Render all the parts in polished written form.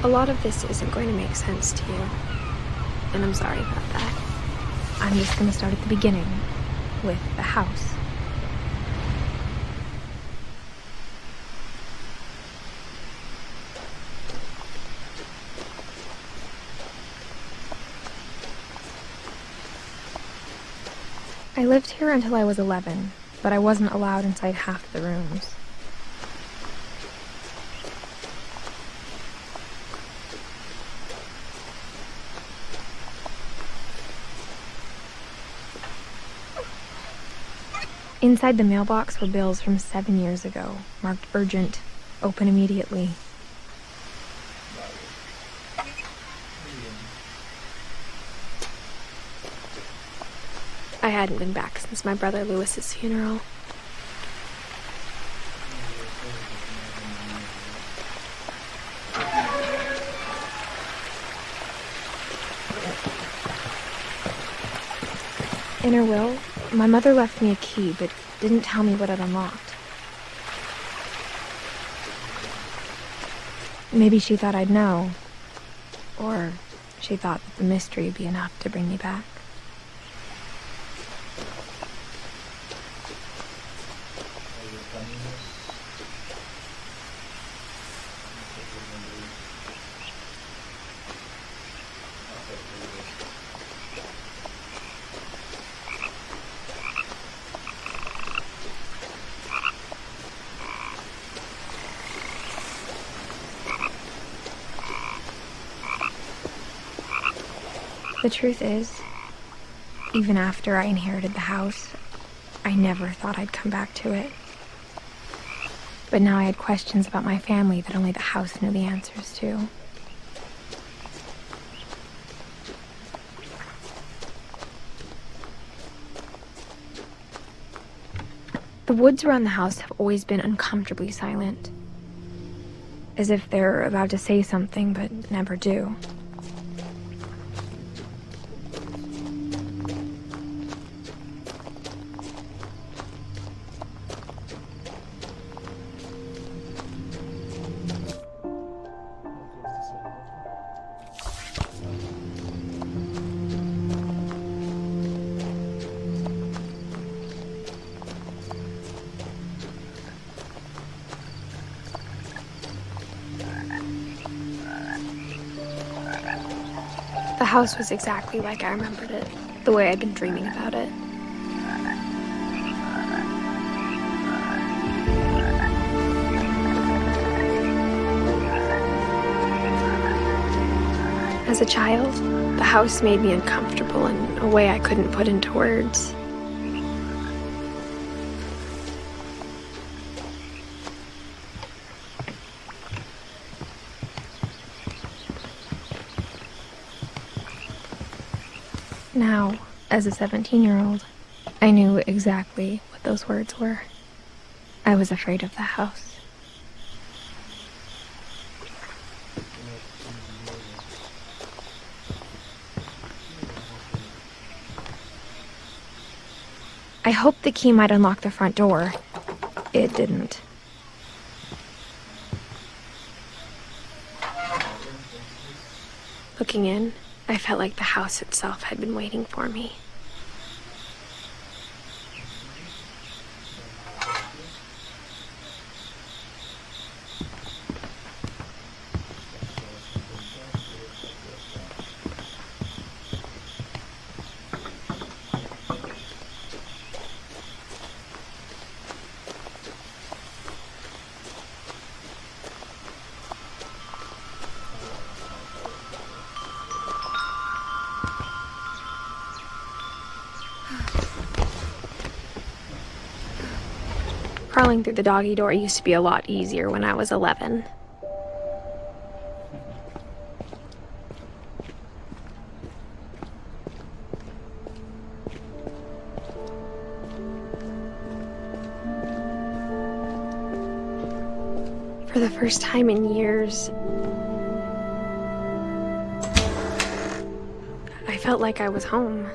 A lot of this isn't going to make sense to you, and I'm sorry about that. I'm just going to start at the beginning, with the house. I lived here until I was 11, but I wasn't allowed inside half the rooms. Inside the mailbox were bills from 7 years ago, marked urgent, open immediately. I hadn't been back since my brother Lewis's funeral. In her will, my mother left me a key, but didn't tell me what it unlocked. Maybe she thought I'd know, or she thought that the mystery would be enough to bring me back. The truth is, even after I inherited the house, I never thought I'd come back to it. But now I had questions about my family that only the house knew the answers to. The woods around the house have always been uncomfortably silent, as if they're about to say something but never do. The house was exactly like I remembered it, the way I'd been dreaming about it. As a child, the house made me uncomfortable in a way I couldn't put into words. Now, as a 17-year-old, I knew exactly what those words were. I was afraid of the house. I hoped the key might unlock the front door. It didn't. Looking in, I felt like the house itself had been waiting for me. Crawling through the doggy door used to be a lot easier when I was 11. For the first time in years, I felt like I was home.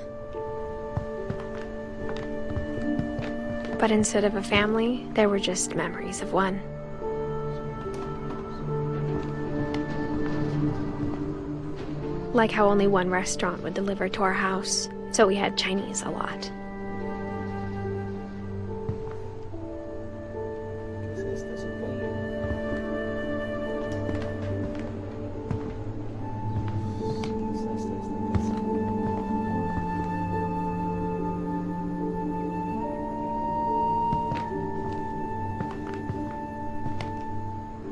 But instead of a family, there were just memories of one. Like how only one restaurant would deliver to our house, so we had Chinese a lot.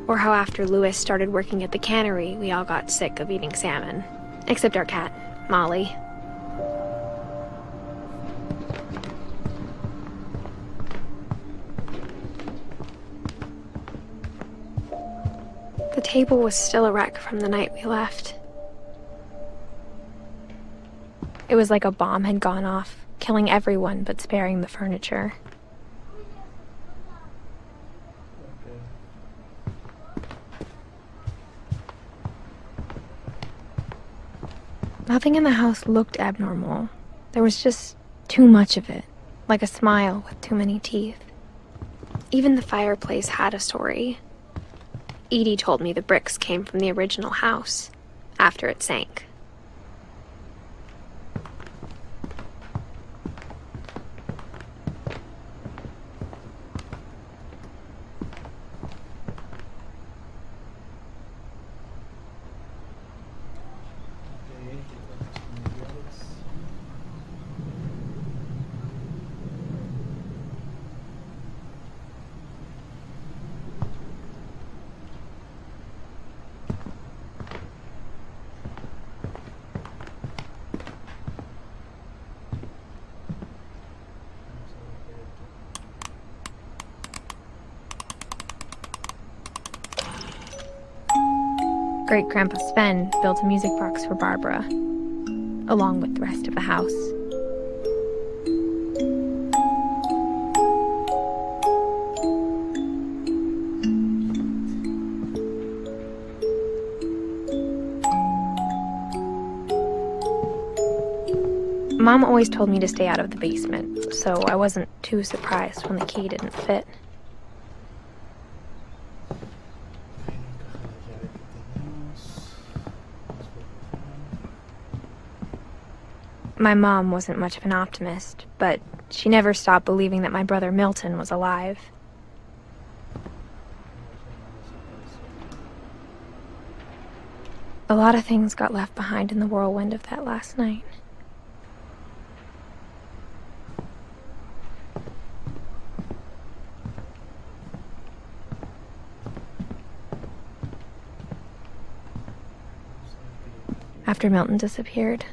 Or how after Louis started working at the cannery, we all got sick of eating salmon. Except our cat, Molly. The table was still a wreck from the night we left. It was like a bomb had gone off, killing everyone but sparing the furniture. Nothing in the house looked abnormal. There was just too much of it, like a smile with too many teeth. Even the fireplace had a story. Edie told me the bricks came from the original house, after it sank. Great-Grandpa Sven built a music box for Barbara, along with the rest of the house. Mom always told me to stay out of the basement, so I wasn't too surprised when the key didn't fit. My mom wasn't much of an optimist, but she never stopped believing that my brother Milton was alive. A lot of things got left behind in the whirlwind of that last night. After Milton disappeared,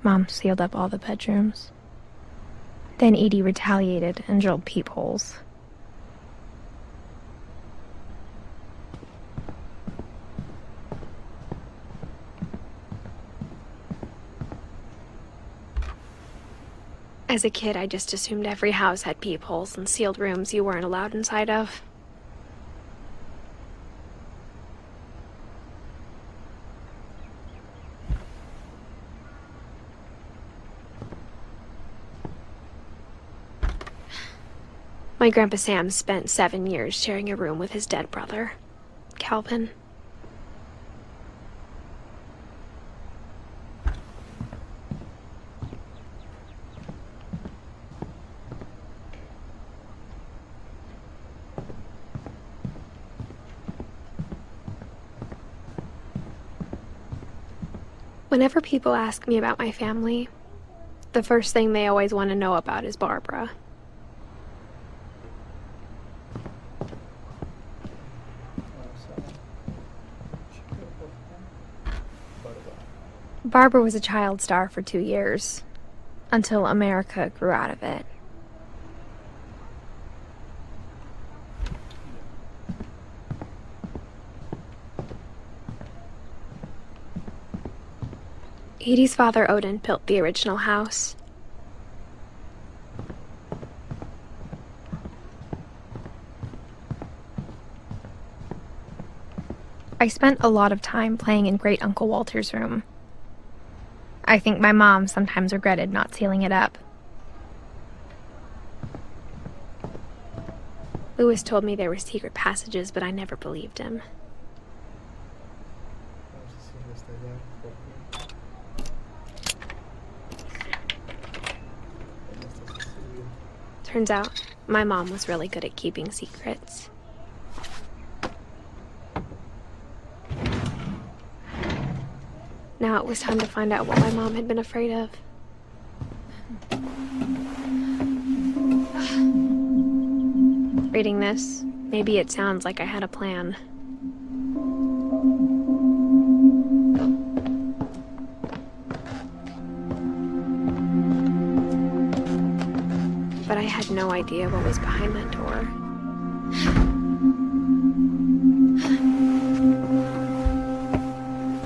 Mom sealed up all the bedrooms. Then Edie retaliated and drilled peepholes. As a kid, I just assumed every house had peepholes and sealed rooms you weren't allowed inside of. My Grandpa Sam spent 7 years sharing a room with his dead brother, Calvin. Whenever people ask me about my family, the first thing they always want to know about is Barbara. Barbara was a child star for 2 years, until America grew out of it. Edie's father, Odin, built the original house. I spent a lot of time playing in Great Uncle Walter's room. I think my mom sometimes regretted not sealing it up. Louis told me there were secret passages, but I never believed him. Turns out, my mom was really good at keeping secrets. Now it was time to find out what my mom had been afraid of. Reading this, maybe it sounds like I had a plan. But I had no idea what was behind that door.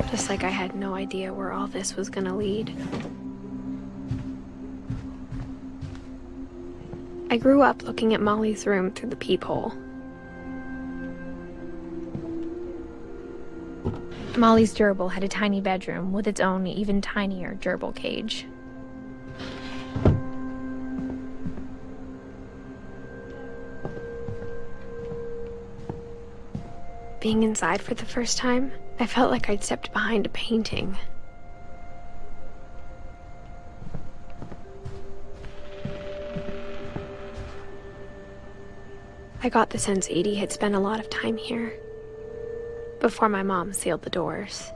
Just like I had no idea where all this was gonna lead. I grew up looking at Molly's room through the peephole. Molly's gerbil had a tiny bedroom with its own even tinier gerbil cage. Being inside for the first time, I felt like I'd stepped behind a painting. I got the sense Edie had spent a lot of time here, before my mom sealed the doors.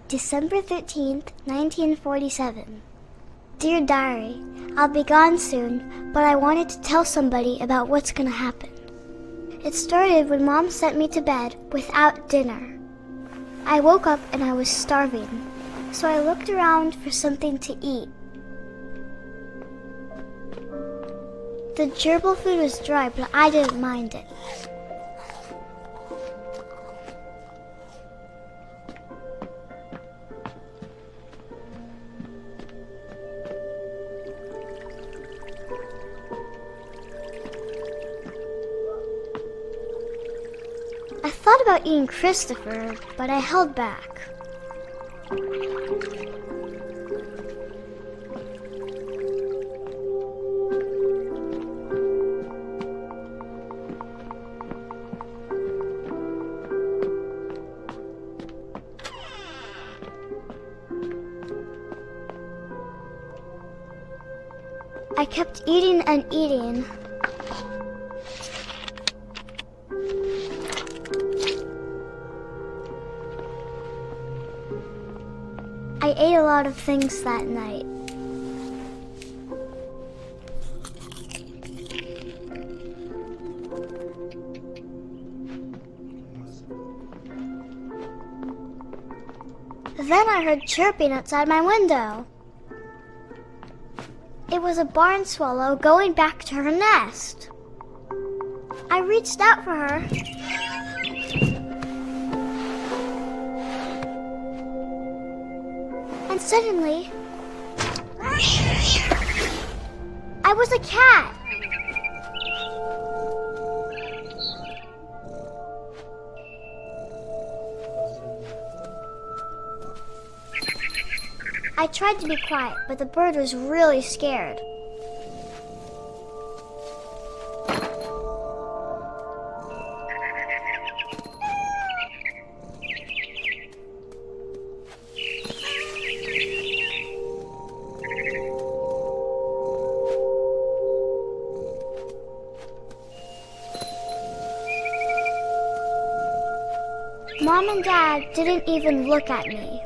December 13th, 1947. Dear Diary, I'll be gone soon, but I wanted to tell somebody about what's gonna happen. It started when Mom sent me to bed without dinner. I woke up and I was starving, so I looked around for something to eat. The gerbil food was dry, but I didn't mind it. I thought about eating Christopher, but I held back. I kept eating and eating. I ate a lot of things that night. Then I heard chirping outside my window. It was a barn swallow going back to her nest. I reached out for her. And suddenly, I was a cat. I tried to be quiet, but the bird was really scared. Mom and Dad didn't even look at me.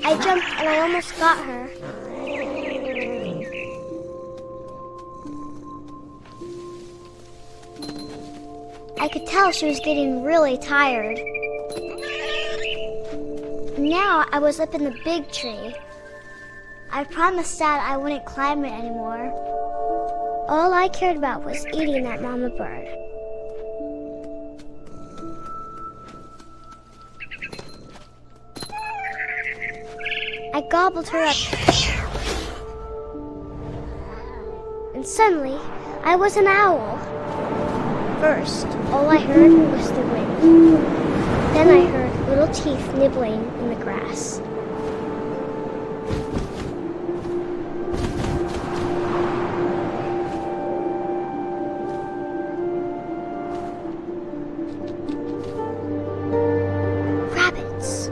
I jumped and I almost got her. I could tell she was getting really tired. Now I was up in the big tree. I promised Dad I wouldn't climb it anymore. All I cared about was eating that mama bird. I gobbled her up. And suddenly, I was an owl. First, all I heard was the wind. Then I heard little teeth nibbling in the grass. Rabbits.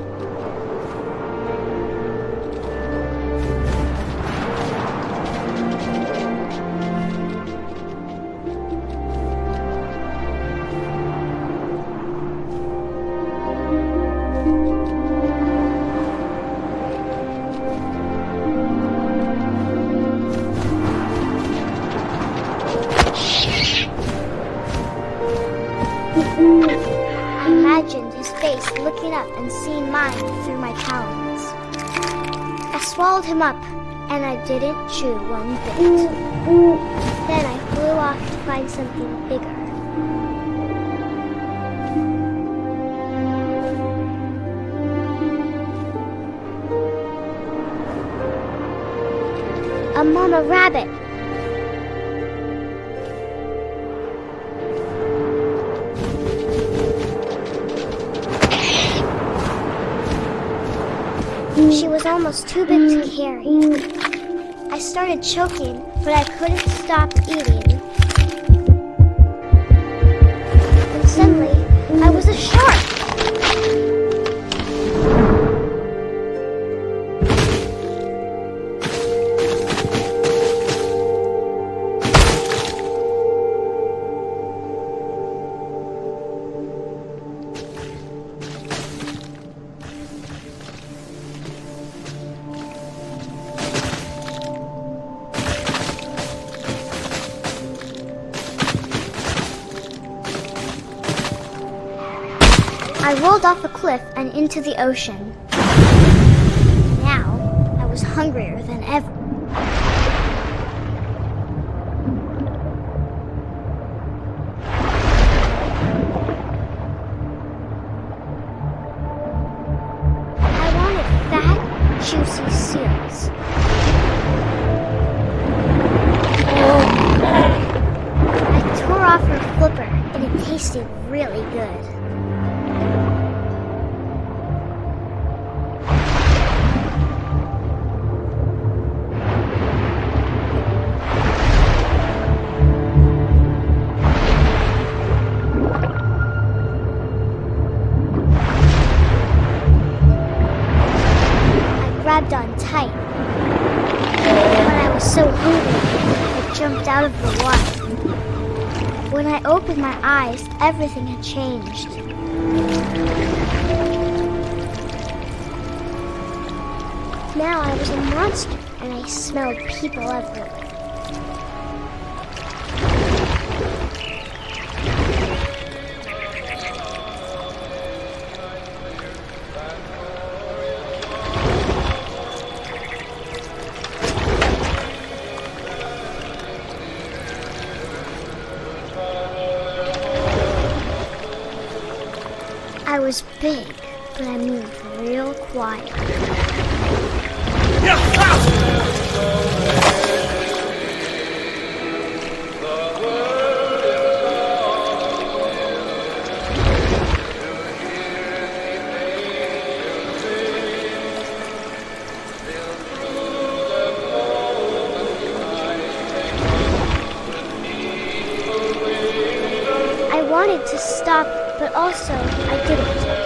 I imagined his face looking up and seeing mine through my talons. I swallowed him up, and I didn't chew one bit. Then I flew off to find something bigger. A mama rabbit. She was almost too big to carry. I started choking, but I couldn't stop eating. And suddenly, I was a shark. I rolled off a cliff and into the ocean. Now, I was hungrier than ever. I wanted fat, juicy seals. I tore off her flipper, and it tasted really good. Grabbed on tight. When I was so hungry, I jumped out of the water. When I opened my eyes, everything had changed. Now I was a monster, and I smelled people everywhere. I was big, but I moved real quiet. I wanted to stop, but also I didn't.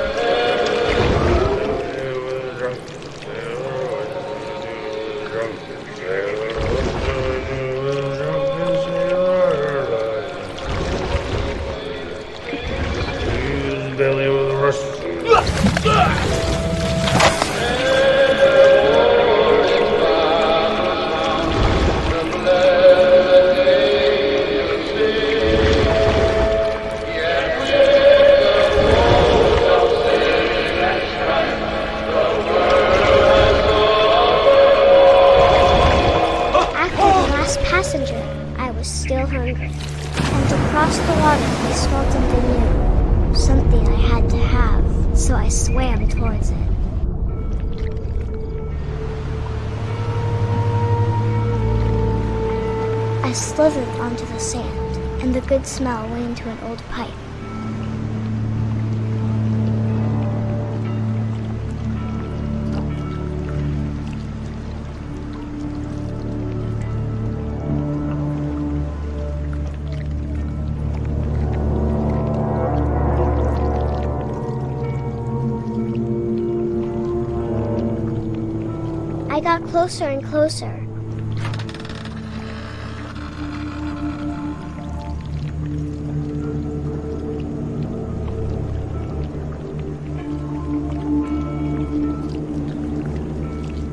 across the water, I smelled something new. Something I had to have, so I swam towards it. I slithered onto the sand, and the good smell went into an old pipe. I got closer and closer.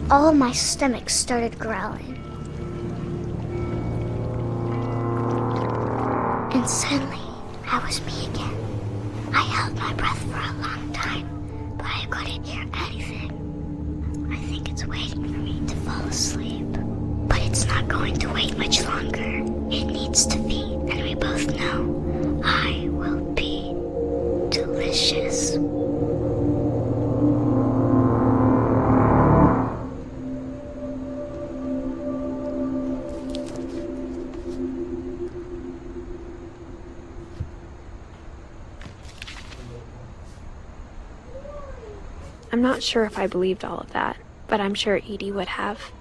All of my stomach started growling. And suddenly, I was me again. I held my breath for a long time, but I couldn't hear anything. I think it's waiting for me to fall asleep. But it's not going to wait much longer. It needs to be, and we both know I will be delicious. I'm not sure if I believed all of that, but I'm sure Edie would have.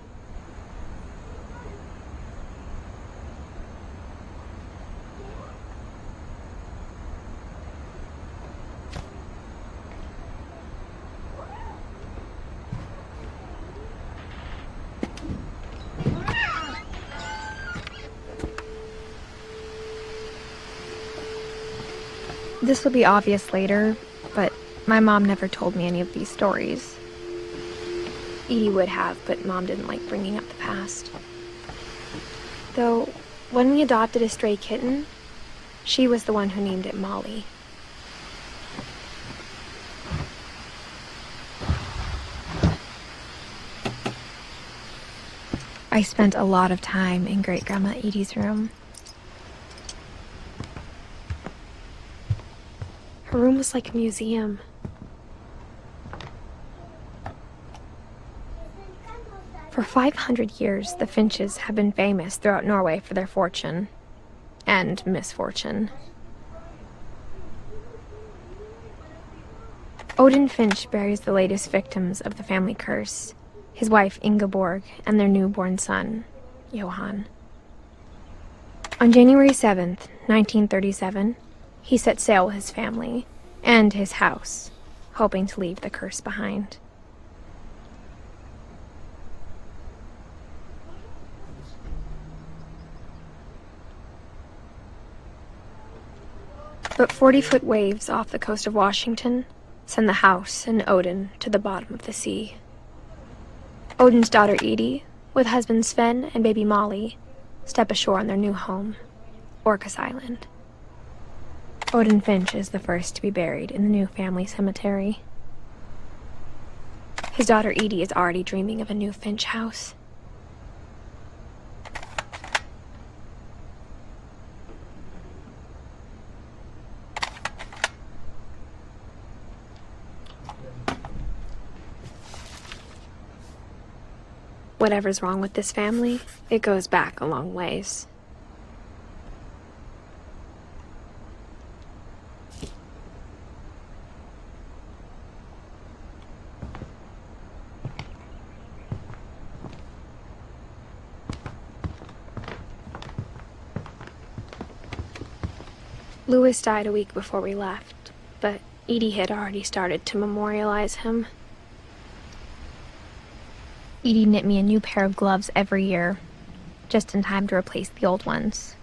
This will be obvious later, but my mom never told me any of these stories. Edie would have, but Mom didn't like bringing up the past. Though, when we adopted a stray kitten, she was the one who named it Molly. I spent a lot of time in Great-Grandma Edie's room. Her room was like a museum. For 500 years, the Finches have been famous throughout Norway for their fortune and misfortune. Odin Finch buries the latest victims of the family curse, his wife Ingeborg and their newborn son, Johan. On January 7th, 1937, he set sail with his family and his house, hoping to leave the curse behind. But 40-foot waves off the coast of Washington send the house and Odin to the bottom of the sea. Odin's daughter Edie, with husband Sven and baby Molly, step ashore on their new home, Orcas Island. Odin Finch is the first to be buried in the new family cemetery. His daughter Edie is already dreaming of a new Finch house. Whatever's wrong with this family, it goes back a long ways. Louis died a week before we left, but Edie had already started to memorialize him. Edie knit me a new pair of gloves every year, just in time to replace the old ones.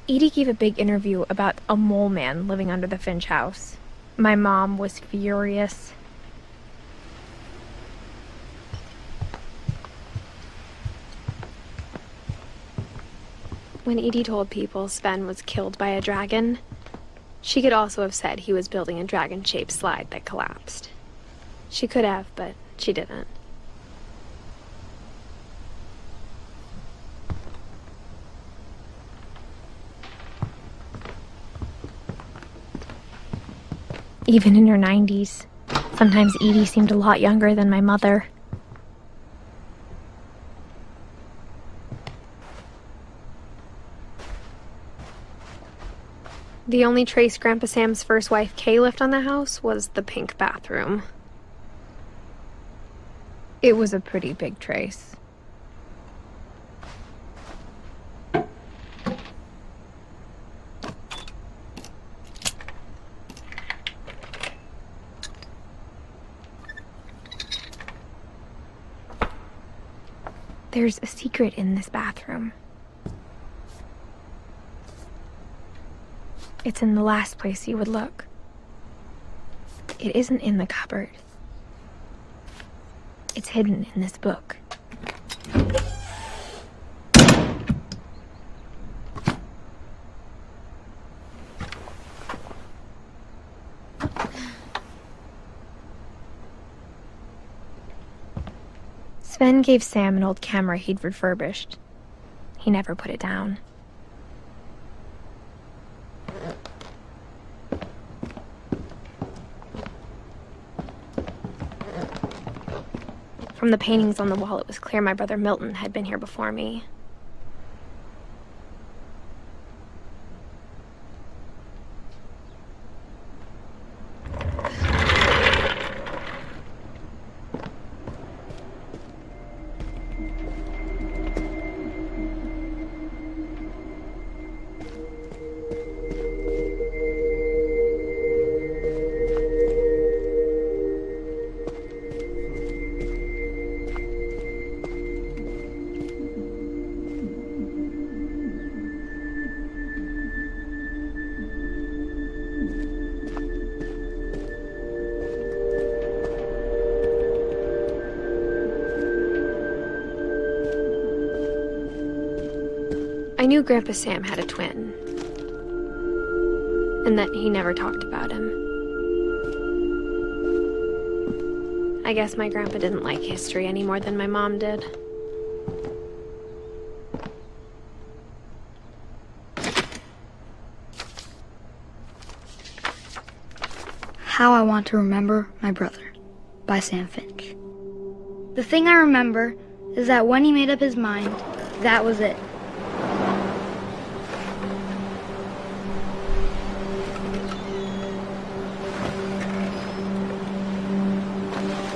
Edie gave a big interview about a mole man living under the Finch house. My mom was furious. When Edie told people Sven was killed by a dragon, she could also have said he was building a dragon-shaped slide that collapsed. She could have, but she didn't. Even in her 90s, sometimes Edie seemed a lot younger than my mother. The only trace Grandpa Sam's first wife Kay left on the house was the pink bathroom. It was a pretty big trace. There's a secret in this bathroom. It's in the last place you would look. It isn't in the cupboard. It's hidden in this book. Sven gave Sam an old camera he'd refurbished. He never put it down. From the paintings on the wall, it was clear my brother Milton had been here before me. I knew Grandpa Sam had a twin, and that he never talked about him. I guess my grandpa didn't like history any more than my mom did. How I Want to Remember My Brother by Sam Finch. The thing I remember is that when he made up his mind, that was it.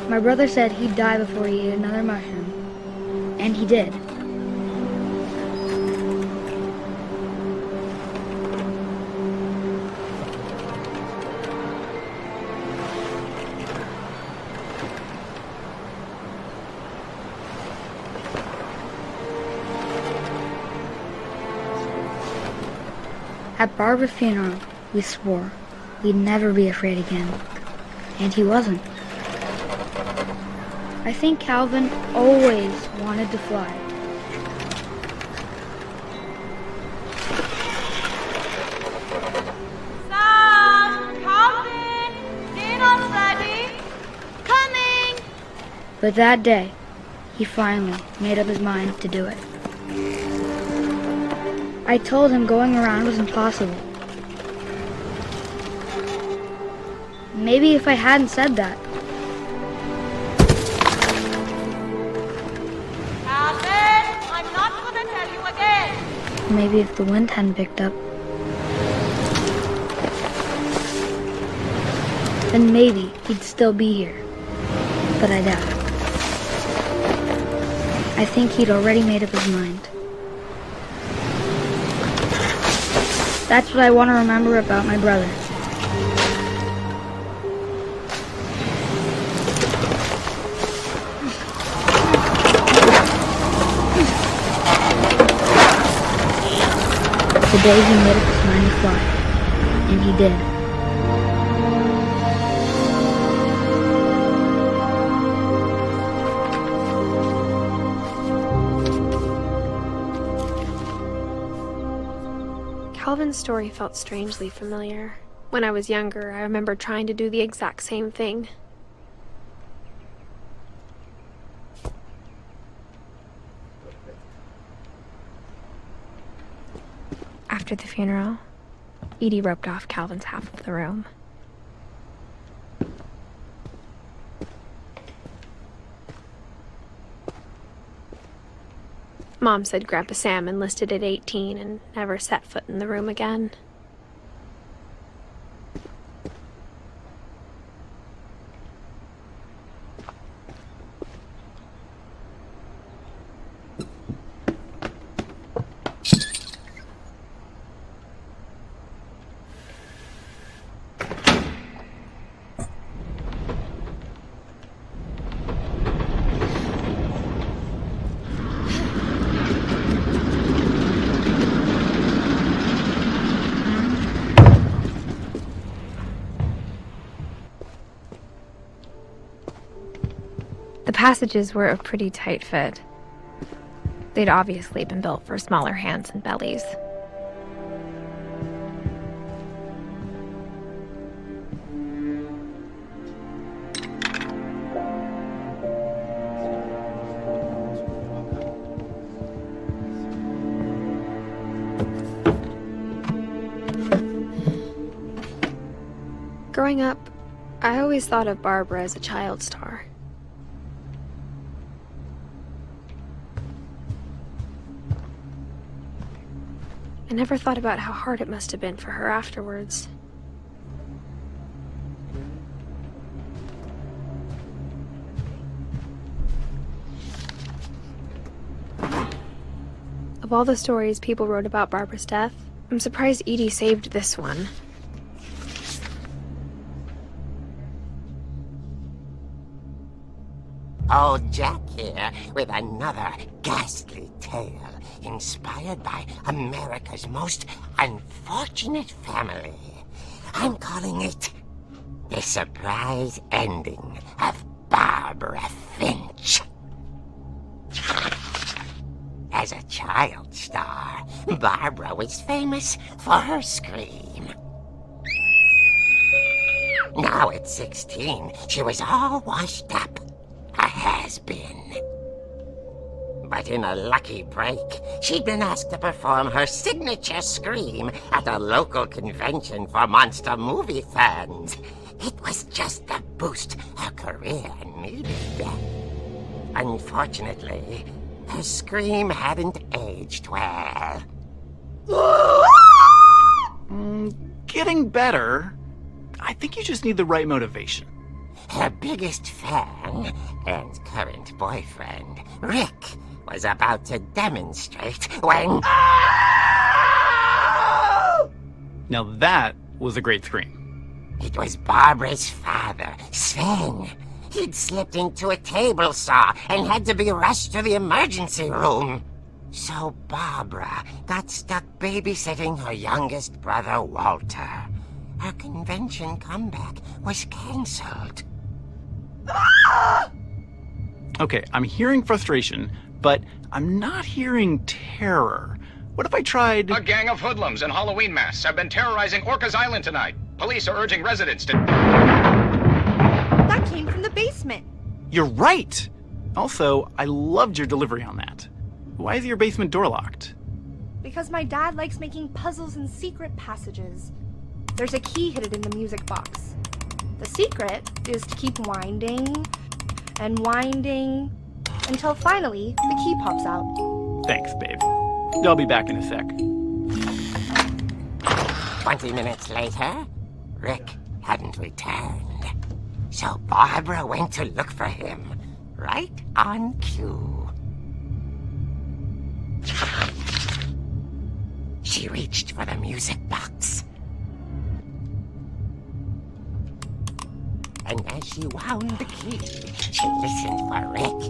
My brother said he'd die before he ate another mushroom, and he did. At Barbara's funeral, we swore we'd never be afraid again, and he wasn't. I think Calvin always wanted to fly. Sam! Calvin! Dinner's ready! Coming! But that day, he finally made up his mind to do it. I told him going around was impossible. Maybe if I hadn't said that, maybe if the wind hadn't picked up, then maybe he'd still be here. But I doubt it. I think he'd already made up his mind. That's what I want to remember about my brother. The day he made up his mind to fly, and he did. Calvin's story felt strangely familiar. When I was younger, I remember trying to do the exact same thing. After the funeral, Edie roped off Calvin's half of the room. Mom said Grandpa Sam enlisted at 18 and never set foot in the room again. The passages were a pretty tight fit. They'd obviously been built for smaller hands and bellies. Growing up, I always thought of Barbara as a child star. I never thought about how hard it must have been for her afterwards. Of all the stories people wrote about Barbara's death, I'm surprised Edie saved this one. Old Jack here with another ghastly tale inspired by America's most unfortunate family. I'm calling it The Surprise Ending of Barbara Finch. As a child star, Barbara was famous for her scream. Now at 16, she was all washed up. A has-been. But in a lucky break, she'd been asked to perform her signature scream at a local convention for monster movie fans. It was just the boost her career needed. Unfortunately, her scream hadn't aged well. Getting better. I think you just need the right motivation. Her biggest fan and current boyfriend, Rick, was about to demonstrate when... Now that was a great scream. It was Barbara's father, Sven. He'd slipped into a table saw and had to be rushed to the emergency room. So Barbara got stuck babysitting her youngest brother, Walter. Her convention comeback was cancelled. Okay, I'm hearing frustration, but I'm not hearing terror. What if I tried... A gang of hoodlums in Halloween masks have been terrorizing Orcas Island tonight. Police are urging residents to... That came from the basement. You're right! Also, I loved your delivery on that. Why is your basement door locked? Because my dad likes making puzzles and secret passages. There's a key hidden in the music box. The secret is to keep winding and winding until finally the key pops out. Thanks, babe. I'll be back in a sec. 20 minutes later, Rick hadn't returned. So Barbara went to look for him, right on cue. She reached for the music box. And as she wound the key, she listened for Rick,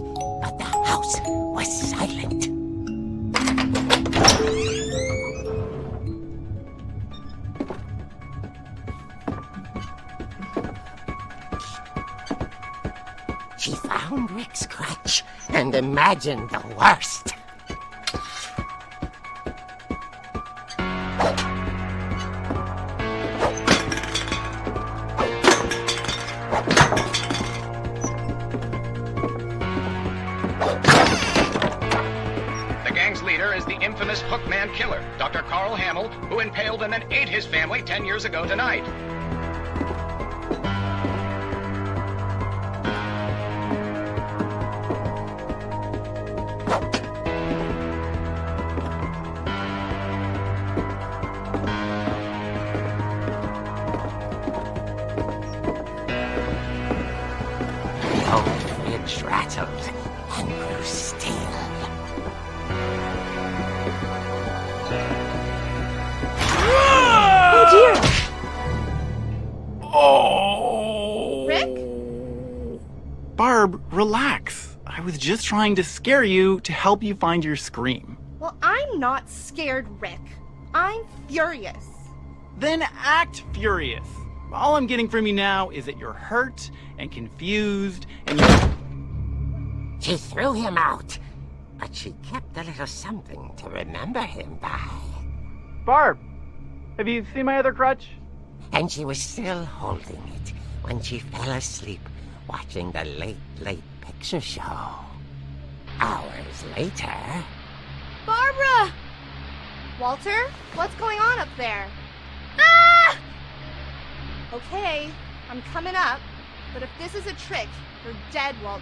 but the house was silent. She found Rick's crutch and imagined the worst. Hookman killer, Dr. Carl Hamill, who impaled and then ate his family 10 years ago tonight. The old fridge rattled and grew still. Oh dear! Oh! Rick? Barb, relax. I was just trying to scare you to help you find your scream. Well, I'm not scared, Rick. I'm furious. Then act furious. All I'm getting from you now is that you're hurt and confused and She threw him out, but she kept a little something to remember him by. Barb, have you seen my other crutch? And she was still holding it when she fell asleep watching the late picture show. Hours later... Barbara! Walter, what's going on up there? Ah! Okay, I'm coming up, but if this is a trick, you're dead, Walter.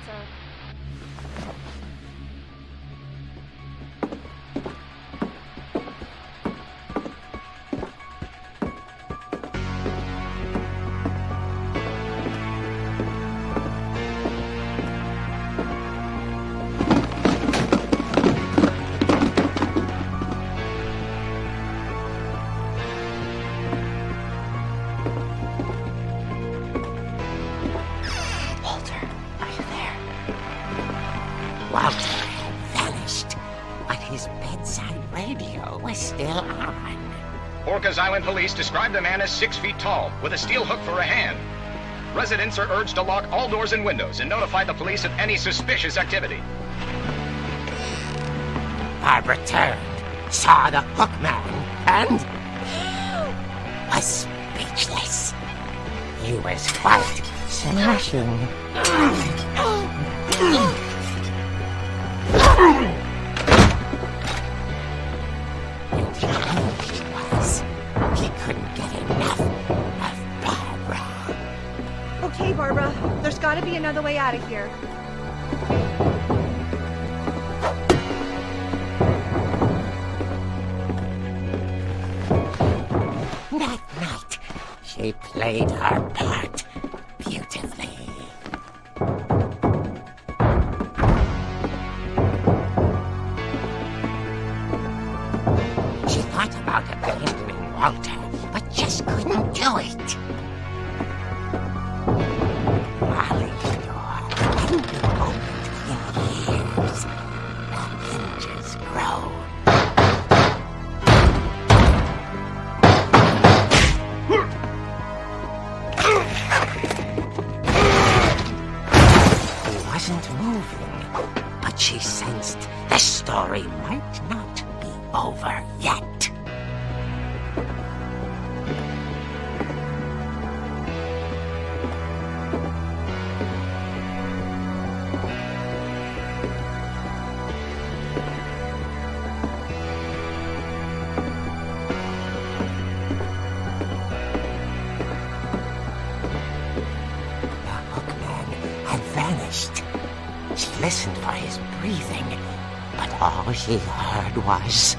Walter had vanished, but his bedside radio was still on. Orcas Island police describe the man as 6 feet tall, with a steel hook for a hand. Residents are urged to lock all doors and windows and notify the police of any suspicious activity. Barbara turned, saw the hook man, and... was speechless. He was quite smashing. And he knew he was. He couldn't get enough of Barbara. Okay, Barbara, there's gotta be another way out of here. That night, she played her part beautifully. She thought about abandoning Walter, but just couldn't do it. Molly's door hadn't been opened in years. The hinges groaned. He wasn't moving, but she sensed the story might not be over yet. She listened for his breathing, but all she heard was...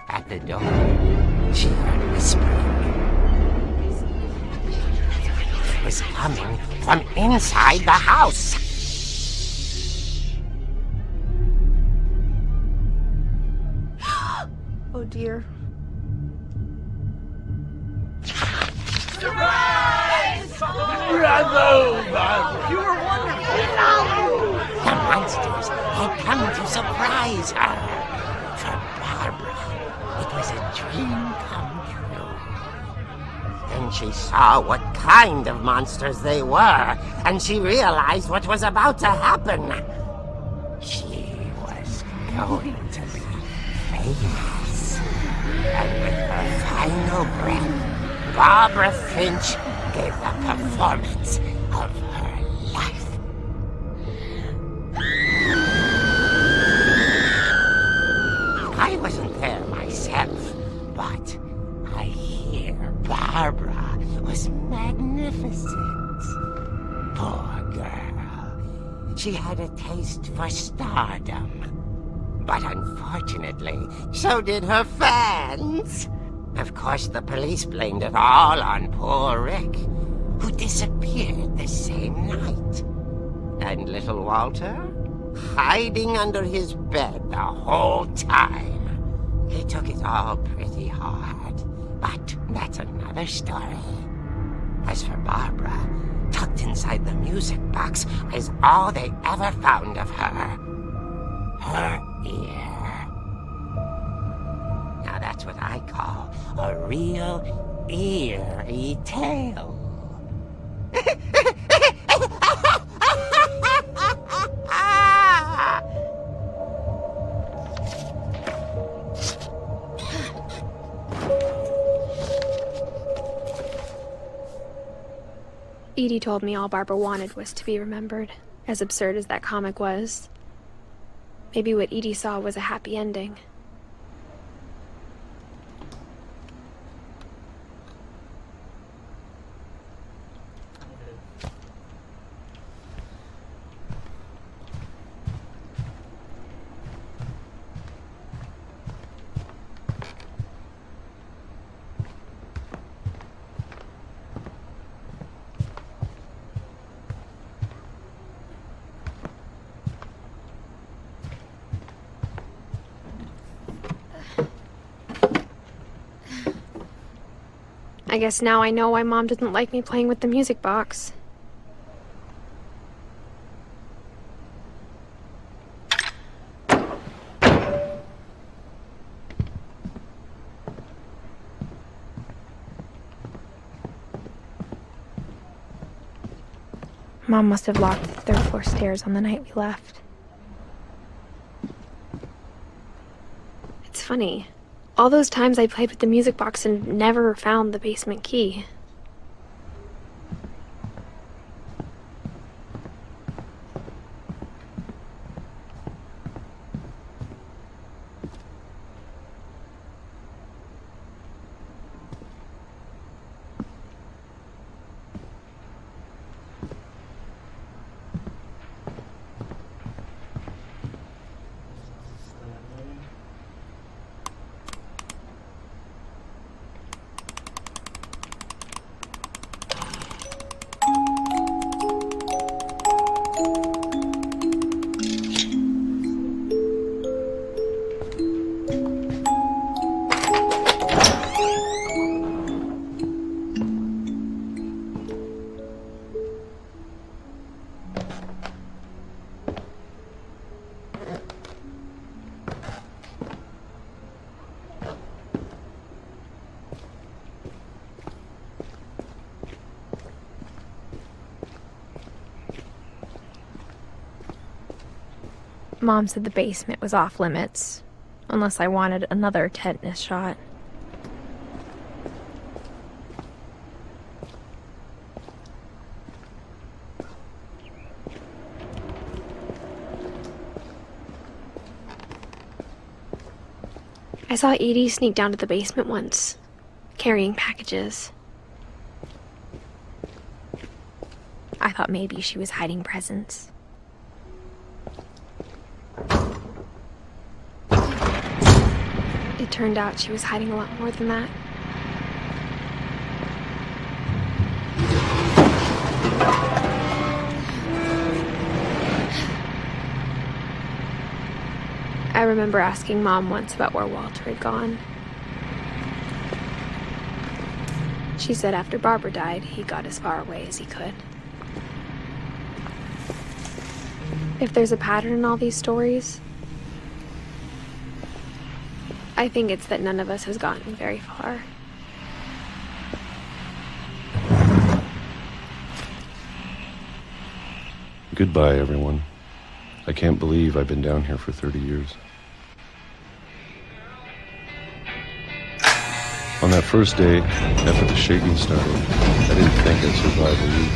At the door, she heard whispering. It was coming from inside the house. Oh dear. The monsters had come to surprise her. For Barbara, it was a dream come true. Then she saw what kind of monsters they were, and she realized what was about to happen. She was going to be famous. And with her final breath, Barbara Finch gave the performance of her life. I wasn't there myself, but I hear Barbara was magnificent. Poor girl. She had a taste for stardom. But unfortunately, so did her fans. Of course, the police blamed it all on poor Rick, who disappeared the same night. And little Walter, hiding under his bed the whole time. He took it all pretty hard, but that's another story. As for Barbara, tucked inside the music box is all they ever found of her. Her ear. Now that's what I call a real eerie tale. Edie told me all Barbara wanted was to be remembered, as absurd as that comic was. Maybe what Edie saw was a happy ending. I guess now I know why Mom didn't like me playing with the music box. Mom must have locked the third floor stairs on the night we left. It's funny. All those times I played with the music box and never found the basement key. Mom said the basement was off limits, unless I wanted another tetanus shot. I saw Edie sneak down to the basement once, carrying packages. I thought maybe she was hiding presents. It turned out she was hiding a lot more than that. I remember asking Mom once about where Walter had gone. She said after Barbara died, he got as far away as he could. If there's a pattern in all these stories, I think it's that none of us has gotten very far. Goodbye, everyone. I can't believe I've been down here for 30 years. On that first day, after the shaking started, I didn't think I'd survive a week.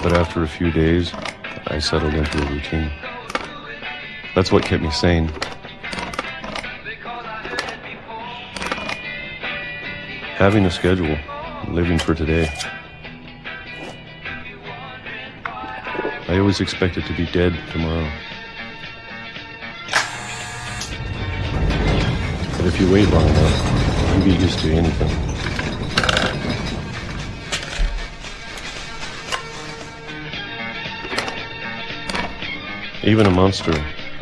But after a few days, I settled into a routine. That's what kept me sane. Having a schedule, living for today. I always expected to be dead tomorrow. But if you wait long enough, you get used to anything. Even a monster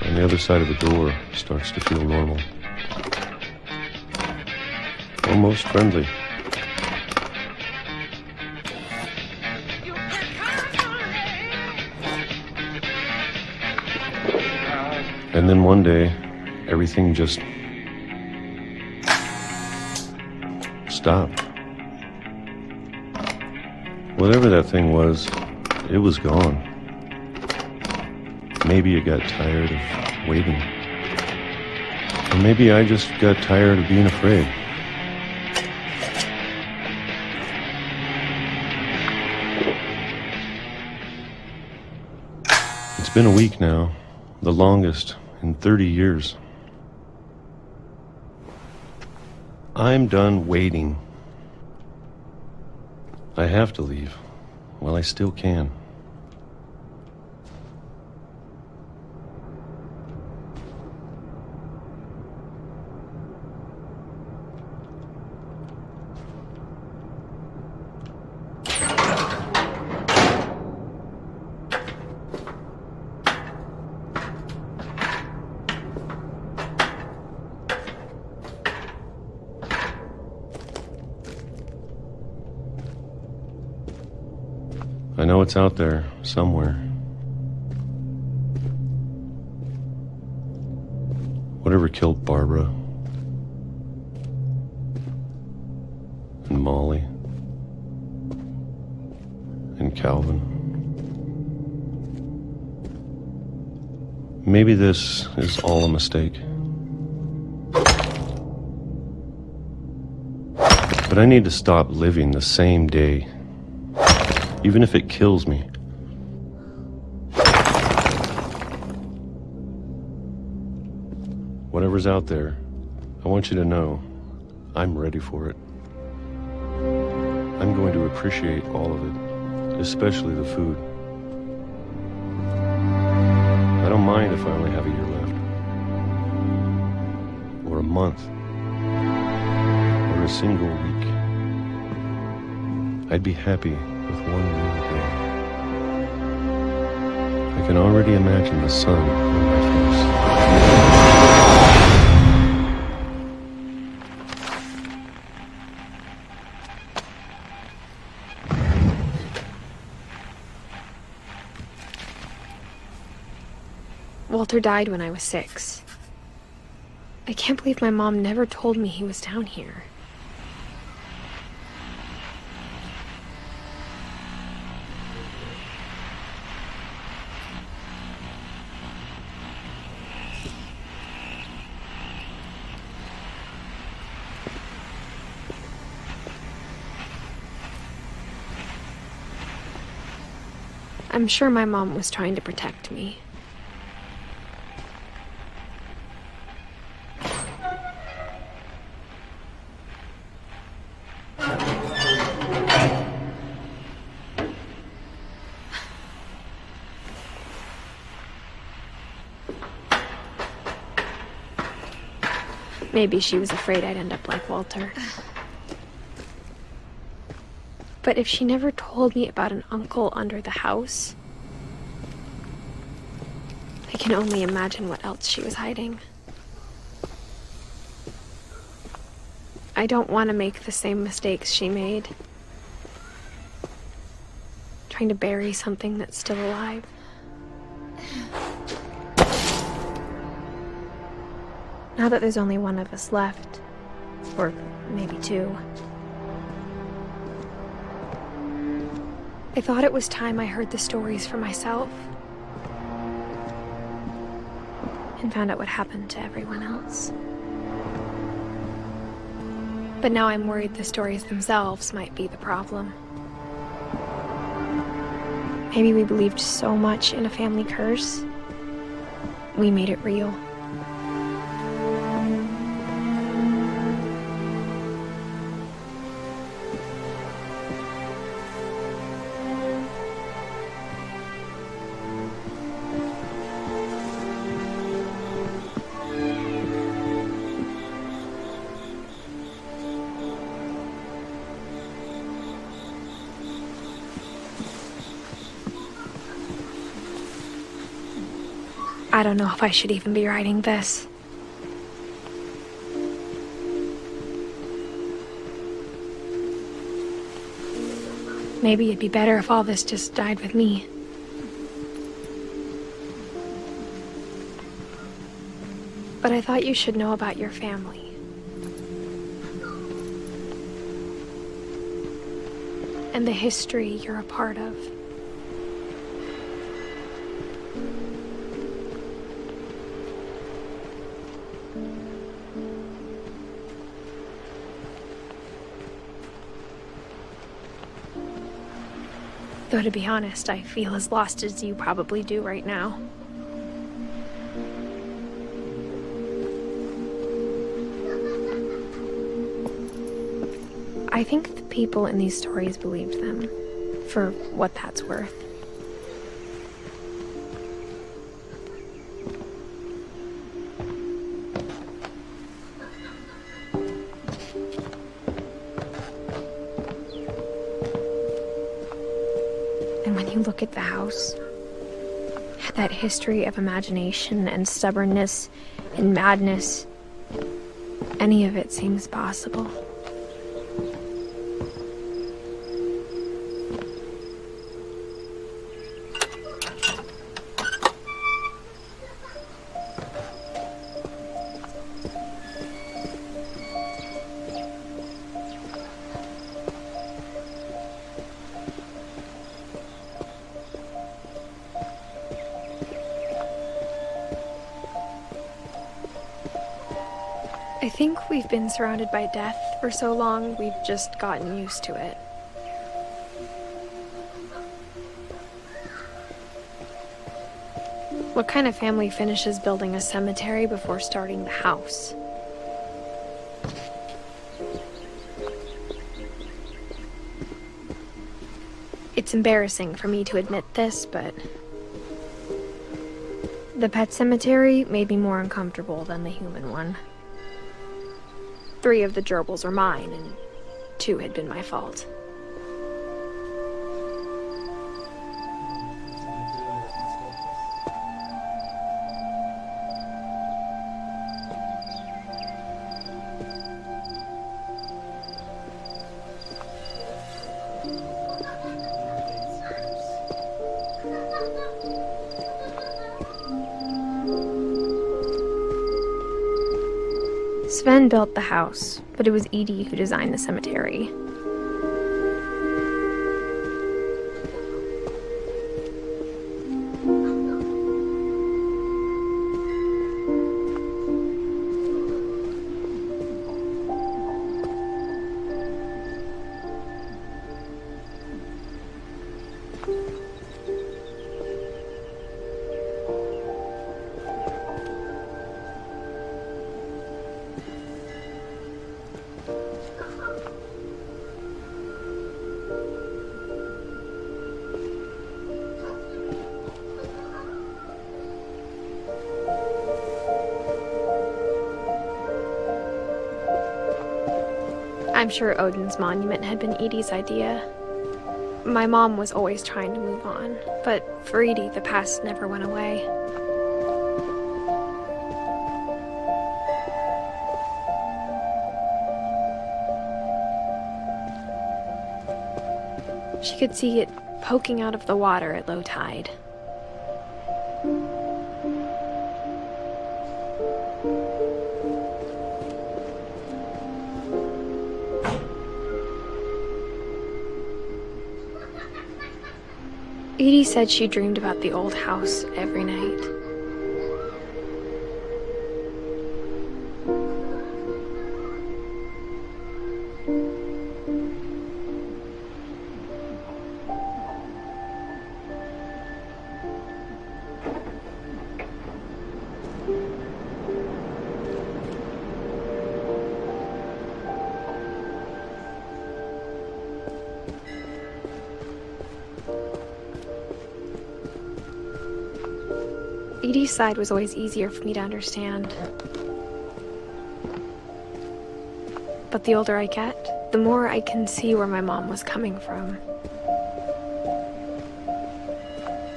on the other side of the door starts to feel normal. Almost friendly. And then one day, everything just stopped. Whatever that thing was, it was gone. Maybe it got tired of waiting. Or maybe I just got tired of being afraid. It's been a week now, the longest in 30 years. I'm done waiting. I have to leave while I still can. I know it's out there, somewhere. Whatever killed Barbara and Molly and Calvin. Maybe this is all a mistake. But I need to stop living the same day. Even if it kills me. Whatever's out there, I want you to know I'm ready for it. I'm going to appreciate all of it, especially the food. I don't mind if I only have a year left. Or a month. Or a single week. I'd be happy with one new day. I can already imagine the sun on my face. Walter died when I was 6. I can't believe my mom never told me he was down here. I'm sure my mom was trying to protect me. Maybe she was afraid I'd end up like Walter. But if she never told me about an uncle under the house, I can only imagine what else she was hiding. I don't want to make the same mistakes she made. Trying to bury something that's still alive. Now that there's only one of us left, or maybe 2, I thought it was time I heard the stories for myself. and found out what happened to everyone else. But now I'm worried the stories themselves might be the problem. Maybe we believed so much in a family curse, we made it real. I don't know if I should even be writing this. Maybe it'd be better if all this just died with me. But I thought you should know about your family. And the history you're a part of. Though to be honest, I feel as lost as you probably do right now. I think the people in these stories believed them, for what that's worth. And when you look at the house, that history of imagination and stubbornness and madness, any of it seems possible. I think we've been surrounded by death for so long, we've just gotten used to it. What kind of family finishes building a cemetery before starting the house? It's embarrassing for me to admit this, but the pet cemetery made me more uncomfortable than the human one. 3 of the gerbils were mine, and 2 had been my fault. Sven built the house, but it was Edie who designed the cemetery. I'm sure Odin's monument had been Edie's idea. My mom was always trying to move on, but for Edie, the past never went away. She could see it poking out of the water at low tide. Edie said she dreamed about the old house every night. Edie's side was always easier for me to understand. But the older I get, the more I can see where my mom was coming from.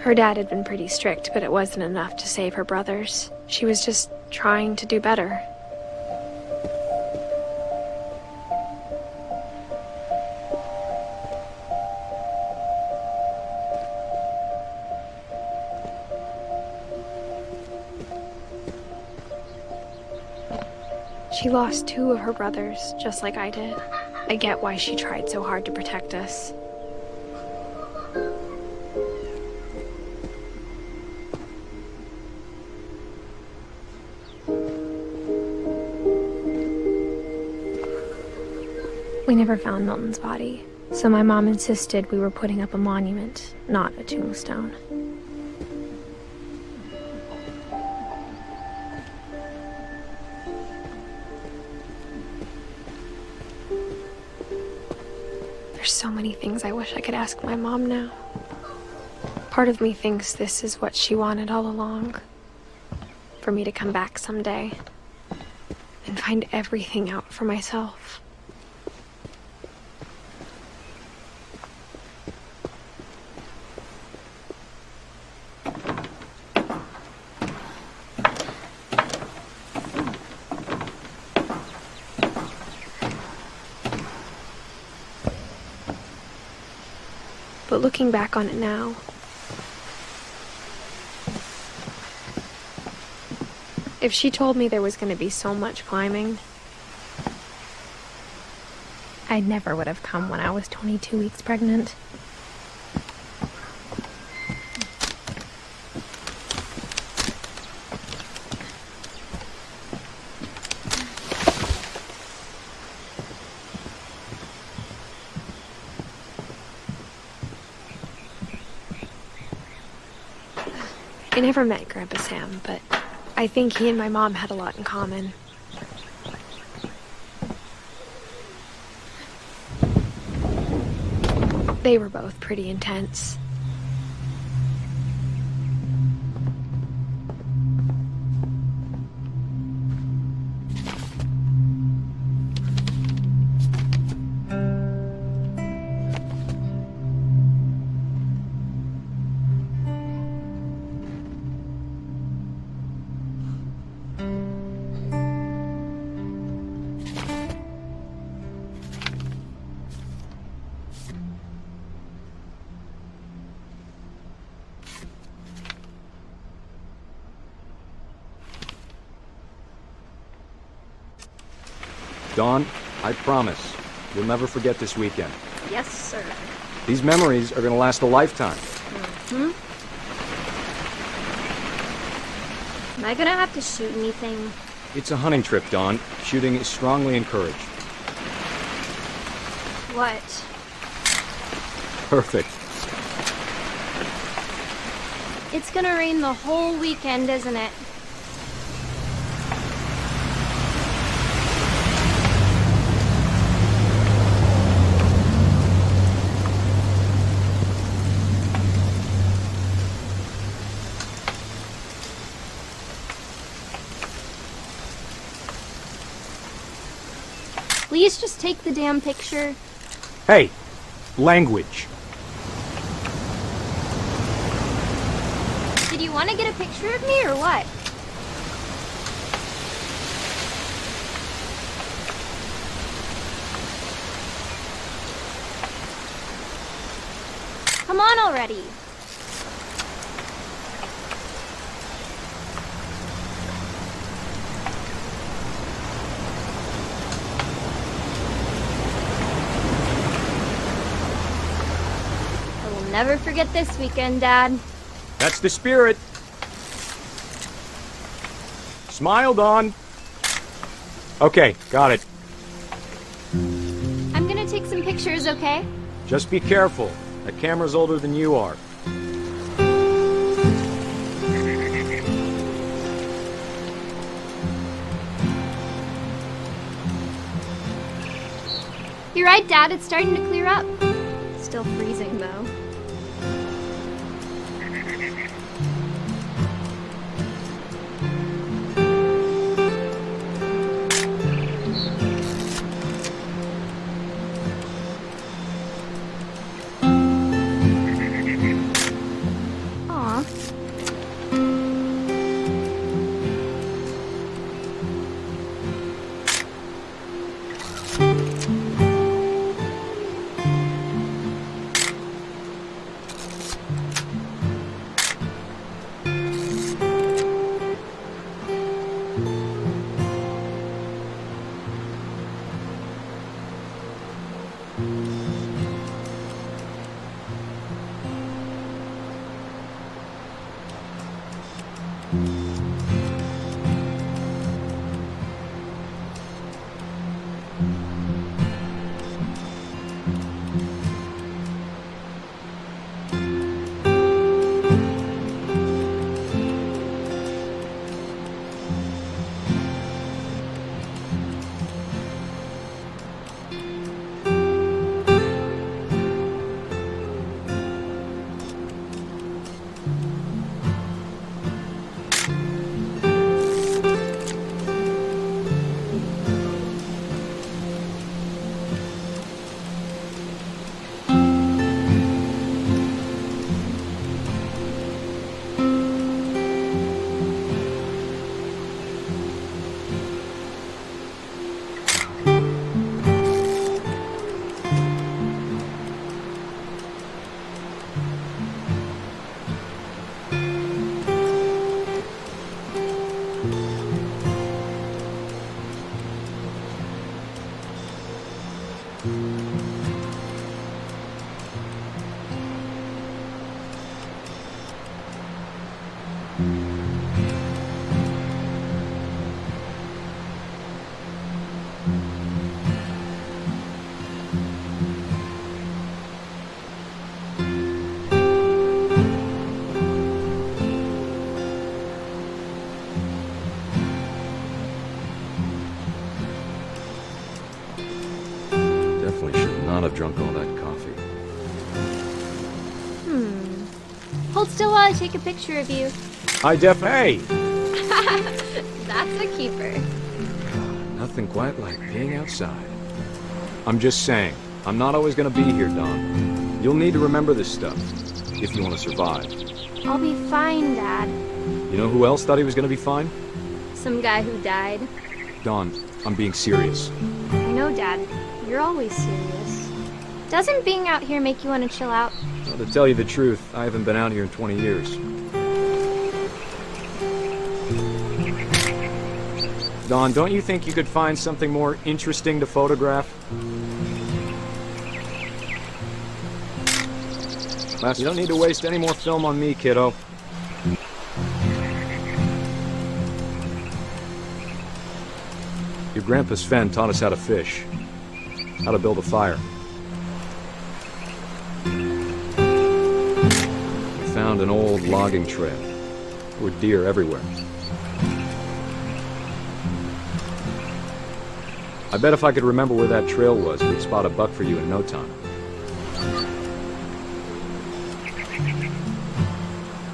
Her dad had been pretty strict, but it wasn't enough to save her brothers. She was just trying to do better. She lost 2 of her brothers, just like I did. I get why she tried so hard to protect us. We never found Milton's body, so my mom insisted we were putting up a monument, not a tombstone. There's so many things I wish I could ask my mom now. Part of me thinks this is what she wanted all along. For me to come back someday and find everything out for myself. But looking back on it now, if she told me there was going to be so much climbing, I never would have come when I was 22 weeks pregnant. I never met Grandpa Sam, but I think he and my mom had a lot in common. They were both pretty intense. Dawn, I promise, you'll never forget this weekend. Yes, sir. These memories are gonna last a lifetime. Am I gonna have to shoot anything? It's a hunting trip, Dawn. Shooting is strongly encouraged. What? Perfect. It's gonna rain the whole weekend, isn't it? Please just take the damn picture. Hey, language. Did you want to get a picture of me or what? Come on already. Never forget this weekend, Dad. That's the spirit. Smile, Dawn. Okay, got it. take some pictures, okay? Just be careful. That camera's older than you are. You're right, Dad. It's starting to clear up. Still freezing, though. Aw. Definitely should not have drunk all that coffee. Hold still while I take a picture of you. Hey! That's a keeper. Nothing quite like being outside. I'm just saying, I'm not always gonna be here, Don. You'll need to remember this stuff, if you want to survive. I'll be fine, Dad. You know who else thought he was gonna be fine? Some guy who died. Don, I'm being serious. I know, Dad. You're always serious. Doesn't being out here make you want to chill out? Well, to tell you the truth, I haven't been out here in 20 years. Don, don't you think you could find something more interesting to photograph? You don't need to waste any more film on me, kiddo. Your grandpa Sven taught us how to fish, how to build a fire. We found an old logging trail. There were deer everywhere. I bet if I could remember where that trail was, we'd spot a buck for you in no time.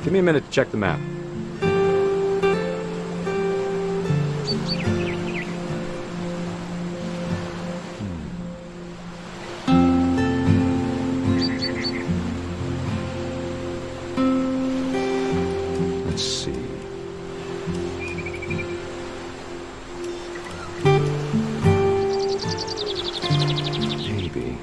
Give me a minute to check the map. Let's see. Maybe.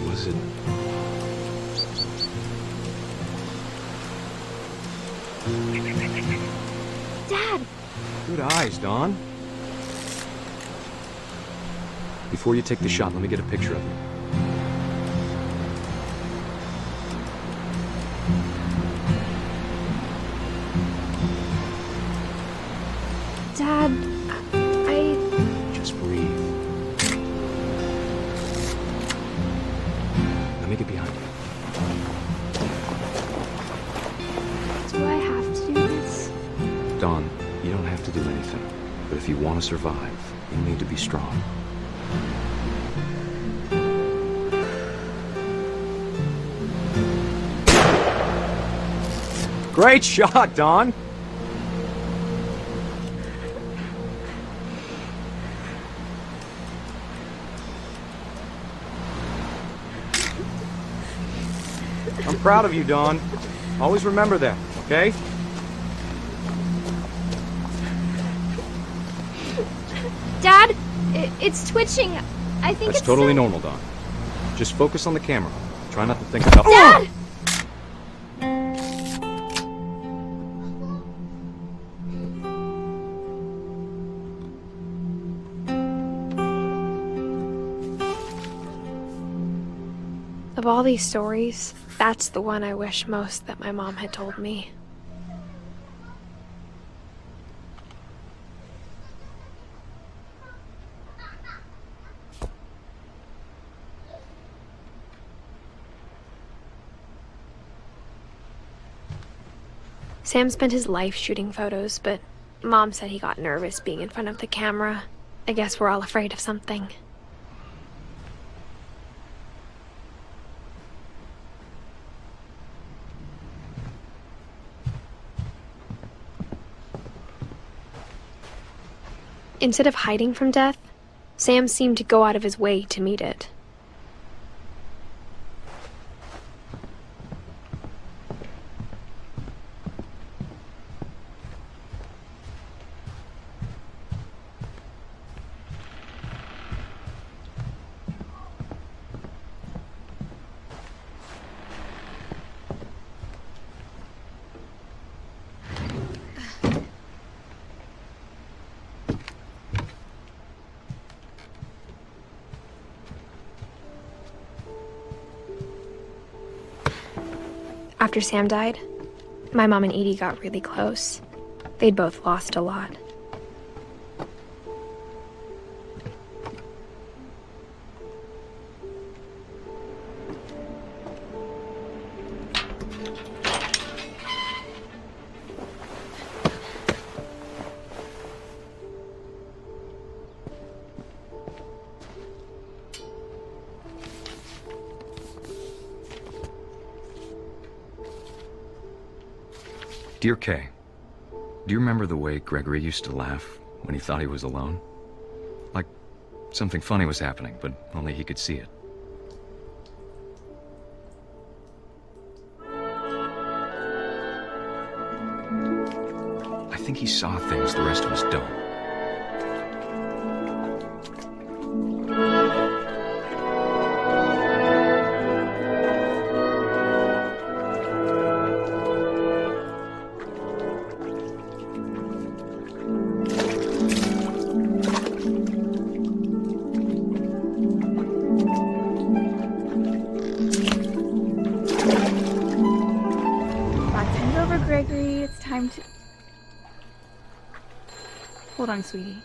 Was it? Dad! Good eyes, Don. Before you take the shot, let me get a picture of you. Dad, I... Just breathe. Let me get behind you. Do I have to do this? Dawn, you don't have to do anything. But if you want to survive, you need to be strong. Great shot, Dawn! I'm proud of you, Dawn. Always remember that, okay? Dad, it's twitching. I think That's it's totally sick. normal, Dawn. Just focus on the camera. Try not to think about— Dad! Of all these stories, that's the one I wish most that my mom had told me. Sam spent his life shooting photos, but Mom said he got nervous being in front of the camera. I guess we're all afraid of something. Instead of hiding from death, Sam seemed to go out of his way to meet it. After Sam died, my mom and Edie got really close. They'd both lost a lot. Dear Kay, do you remember the way Gregory used to laugh when he thought he was alone? Like something funny was happening, but only he could see it. I think he saw things the rest of us don't. Gregory, it's time to... Hold on, sweetie.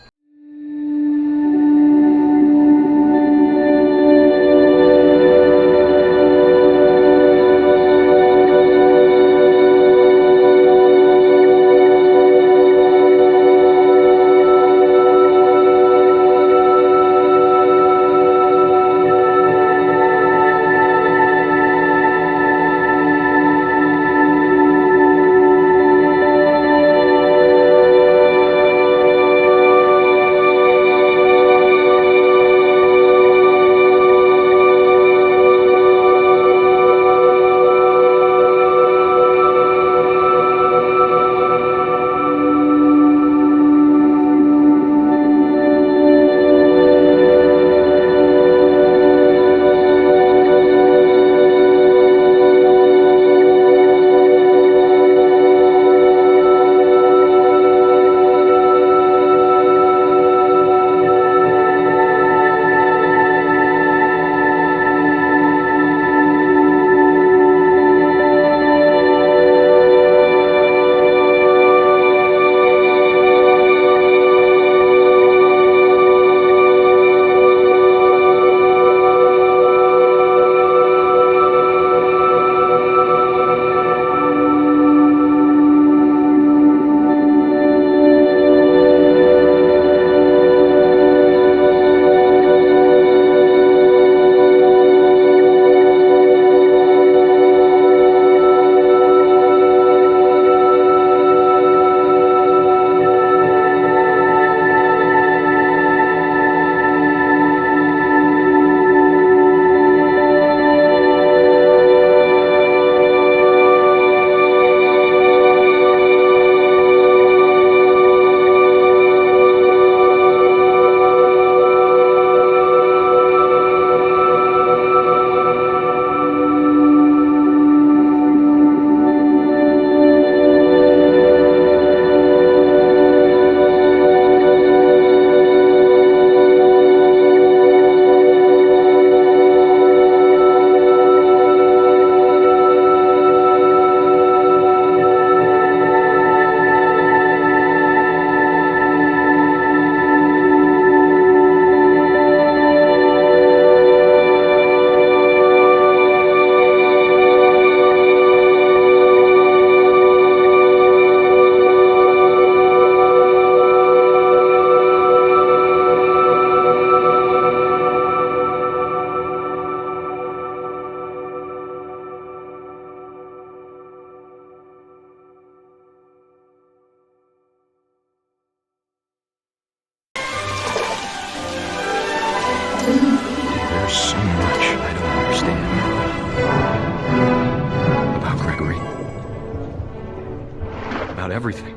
not everything.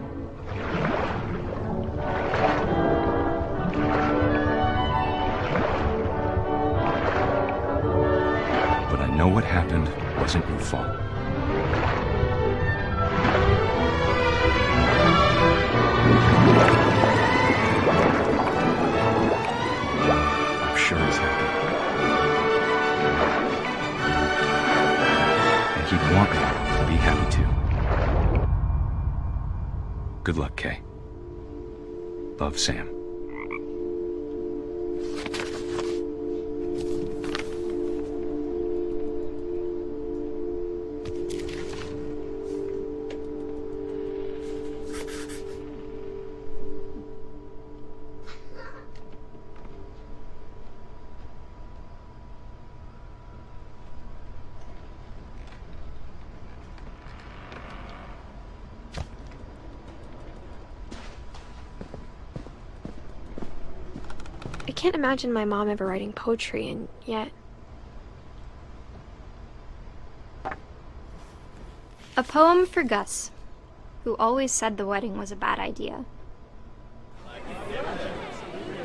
But I know what happened wasn't your fault. I'm sure he's happy. And he'd want me to be happy too. Good luck, Kay. Love, Sam. I can't imagine my mom ever writing poetry, and yet... A poem for Gus, who always said the wedding was a bad idea.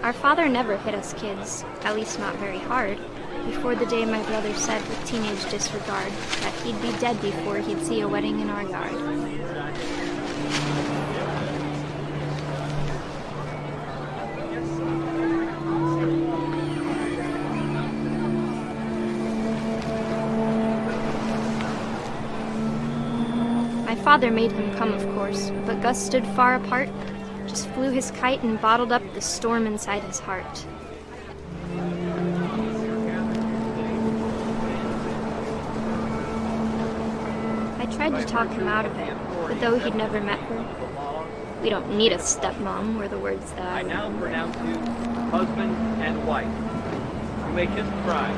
Our father never hit us kids, at least not very hard, before the day my brother said with teenage disregard that he'd be dead before he'd see a wedding in our yard. My father made him come, of course, but Gus stood far apart, just flew his kite and bottled up the storm inside his heart. I tried to talk him out of it, but though he'd never met her, "We don't need a stepmom," were the words that I now pronounce you husband and wife. You may kiss the bride.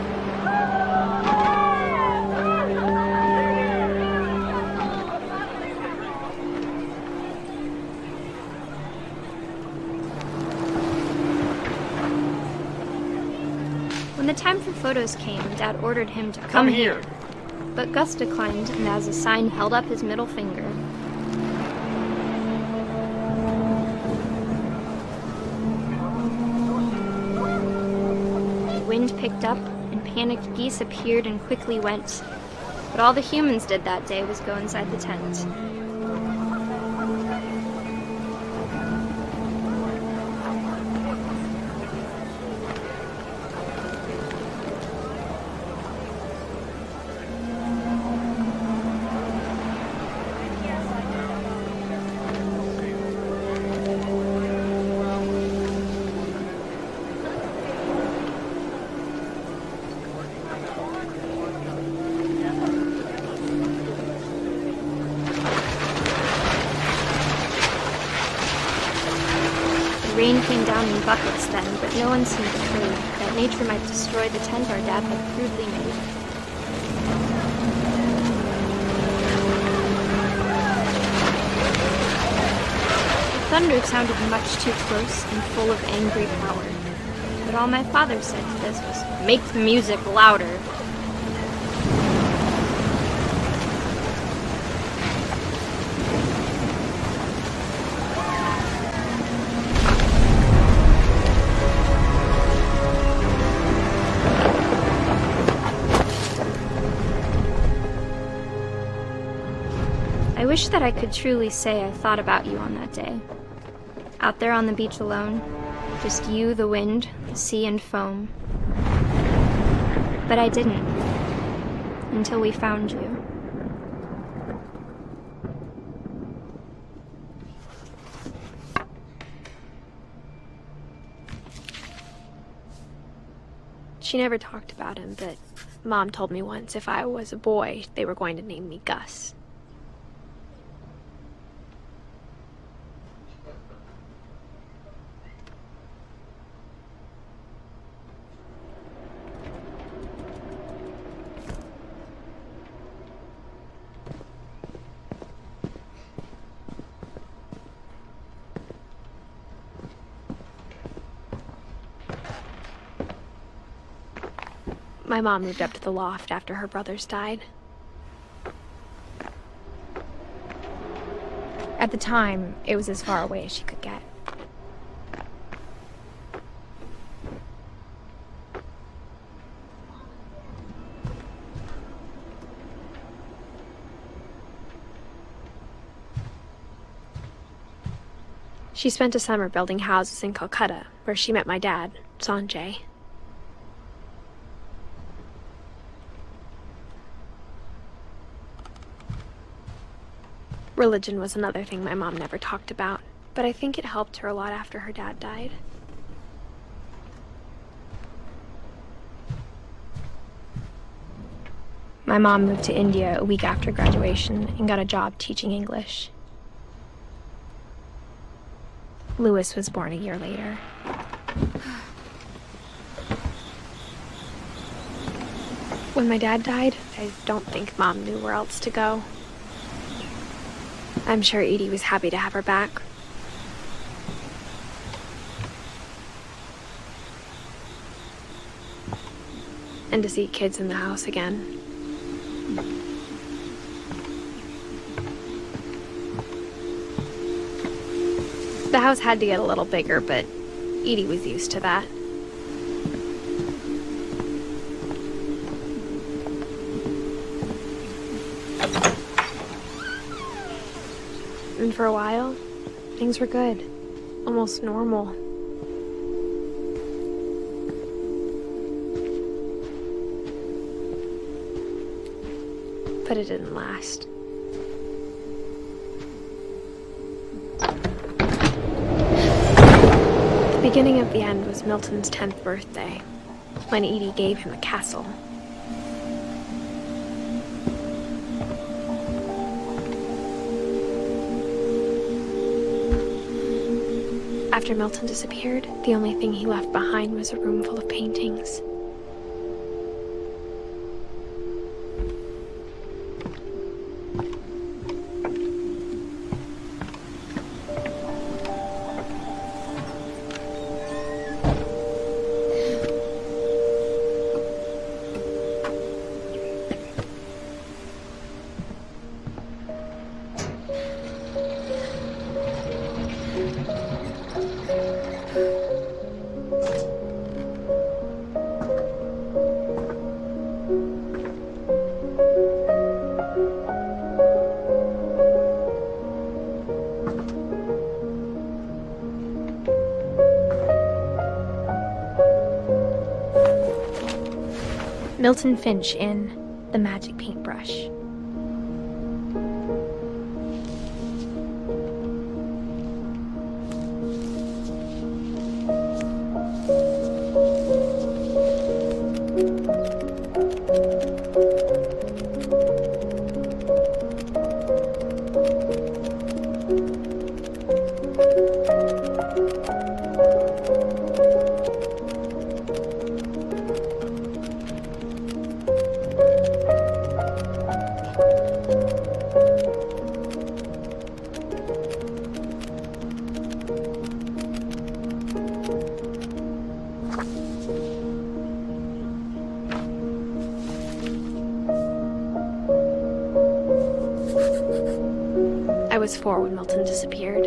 When the time for photos came, Dad ordered him to come here. But Gus declined, and as a sign held up his middle finger. The wind picked up, and panicked geese appeared and quickly went. But all the humans did that day was go inside the tent. Rain came down in buckets then, but no one seemed afraid that nature might destroy the tent our dad had crudely made. The thunder sounded much too close and full of angry power, but all my father said to this was, "Make the music louder." I wish that I could truly say I thought about you on that day. Out there on the beach alone, just you, the wind, the sea, and foam. But I didn't, until we found you. She never talked about him, but Mom told me once if I was a boy, they were going to name me Gus. My mom moved up to the loft after her brothers died. At At the time, it was as far away as she could get. She spent a summer building houses in Calcutta, where she met my dad, Sanjay. Religion was another thing my mom never talked about, but I think it helped her a lot after her dad died. My mom moved to India a week after graduation and got a job teaching English. Louis was born a year later. When my dad died, I don't think Mom knew where else to go. I'm sure Edie was happy to have her back. And to see kids in the house again. The house had to get a little bigger, but Edie was used to that. And for a while, things were good. Almost normal. But it didn't last. The beginning of the end was Milton's 10th birthday, when Edie gave him a castle. After Milton disappeared, the only thing he left behind was a room full of paintings. Milton Finch in The Magic Paintbrush. I was 4 when Milton disappeared.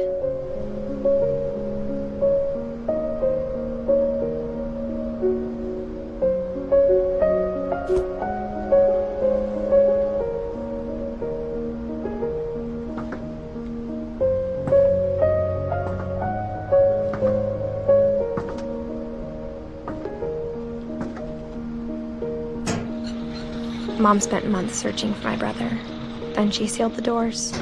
Mom spent months searching for my brother. Then she sealed the doors.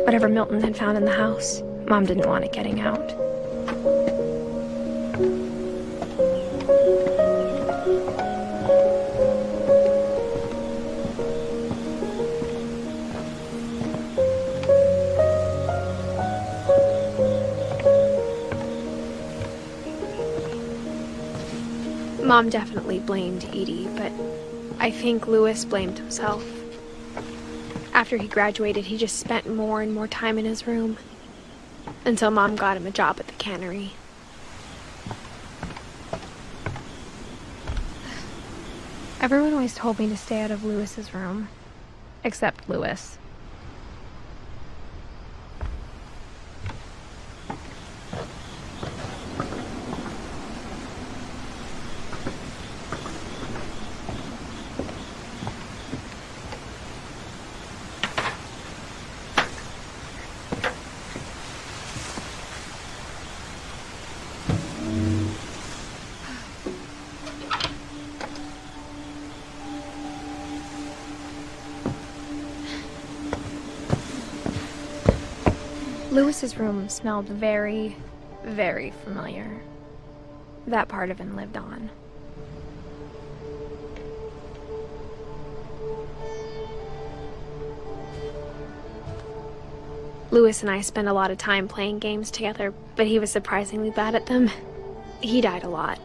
Whatever Milton had found in the house, Mom didn't want it getting out. Mom definitely blamed Edie, but I think Louis blamed himself. After he graduated, he just spent more and more time in his room, until Mom got him a job at the cannery. Everyone always told me to stay out of Lewis's room. Except Lewis. Lewis's room smelled very, very familiar. That part of him lived on. Lewis and I spent a lot of time playing games together, but he was surprisingly bad at them. He died a lot.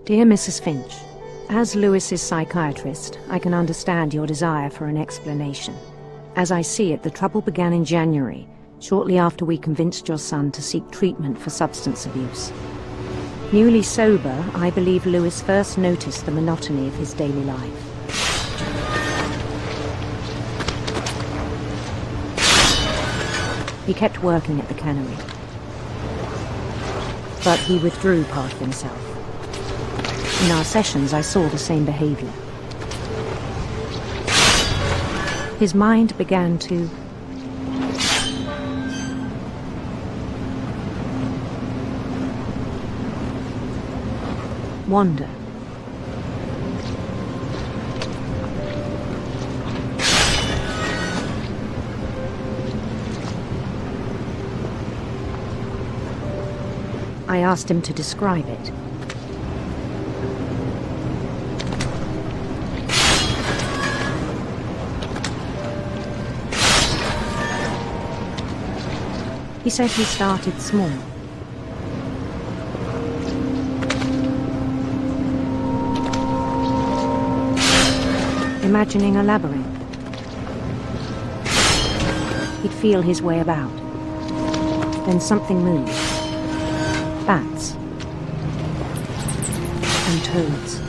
Dear Mrs. Finch, as Lewis's psychiatrist, I can understand your desire for an explanation. As I see it, the trouble began in January, shortly after we convinced your son to seek treatment for substance abuse. Newly sober, I believe Lewis first noticed the monotony of his daily life. He kept working at the cannery, but he withdrew part of himself. In our sessions, I saw the same behavior. His mind began to wander. I asked him to describe it. He said he started small. Imagining a labyrinth. He'd feel his way about. Then something moved. Bats. And toads.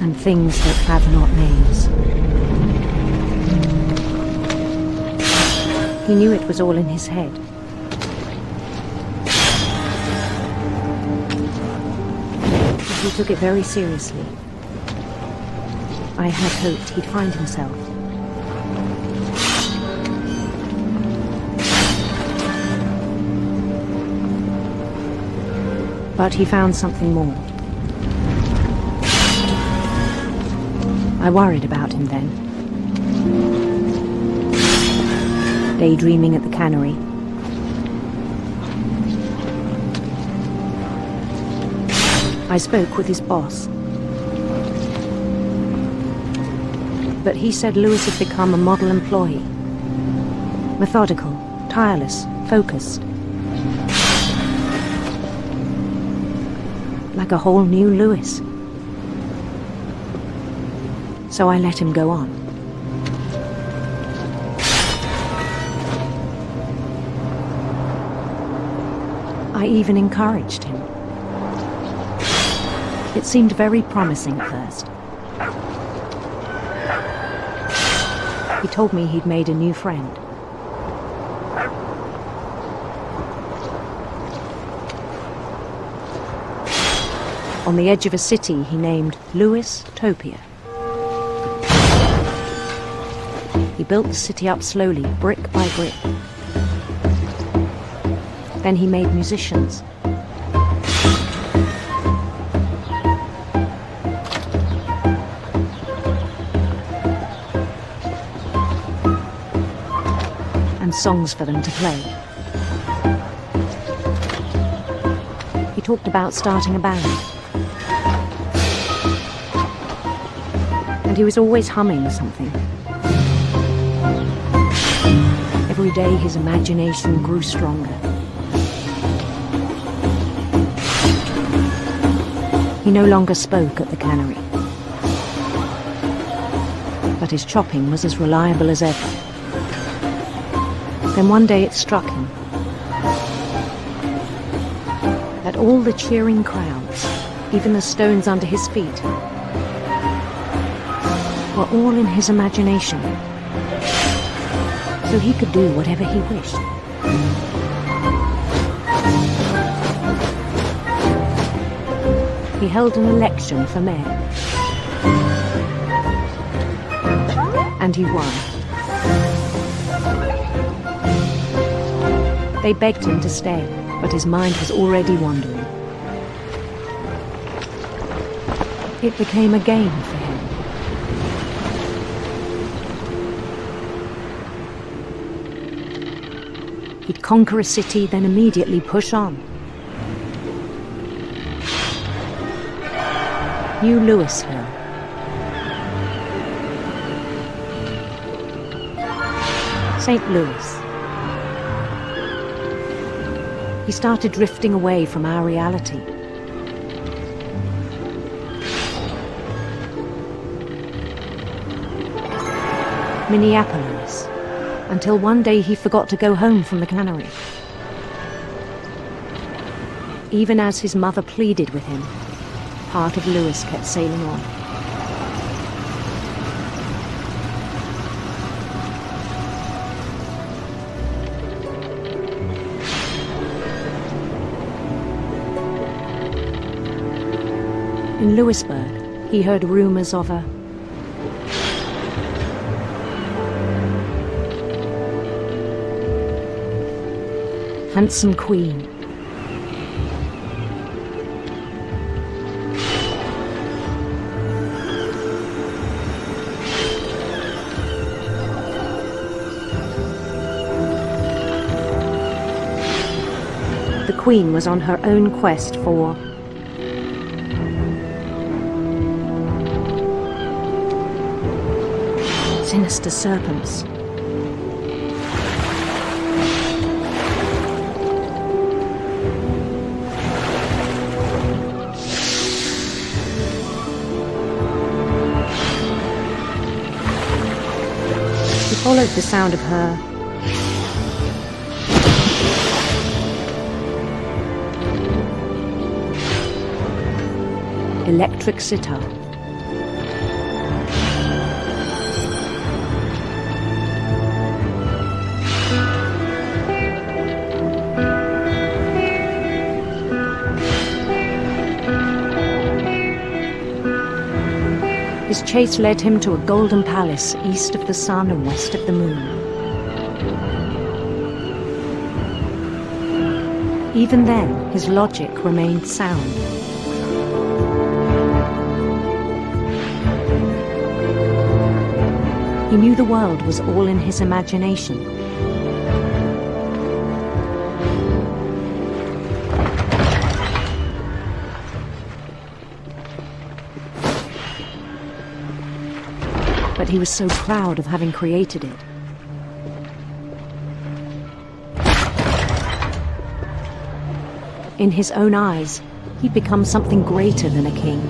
And things that have not names. He knew it was all in his head. But he took it very seriously. I had hoped he'd find himself. But he found something more. I worried about him then. Daydreaming at the cannery. I spoke with his boss. But he said Lewis had become a model employee. Methodical, tireless, focused. Like a whole new Lewis. So I let him go on. I even encouraged him. It seemed very promising at first. He told me he'd made a new friend. On the edge of a city he named Lewis-topia. He built the city up slowly, brick by brick. Then he made musicians. And songs for them to play. He talked about starting a band. and he was always humming something. Every day his imagination grew stronger. He no longer spoke at the cannery, but his chopping was as reliable as ever. Then one day it struck him that all the cheering crowds, even the stones under his feet, were all in his imagination, so he could do whatever he wished. He held an election for mayor, and he won. They begged him to stay, but his mind was already wandering. It became a game for him. He'd conquer a city, then immediately push on. New Louisville. St. Louis. He started drifting away from our reality. Minneapolis, until one day he forgot to go home from the cannery. Even as his mother pleaded with him, part of Louis kept sailing on. In Louisburg, he heard rumors of a handsome queen. The queen was on her own quest for sinister serpents. He followed the sound of her electric sitar. His chase led him to a golden palace east of the sun and west of the moon. Even then, his logic remained sound. He knew the world was all in his imagination. But he was so proud of having created it. In his own eyes, he'd become something greater than a king.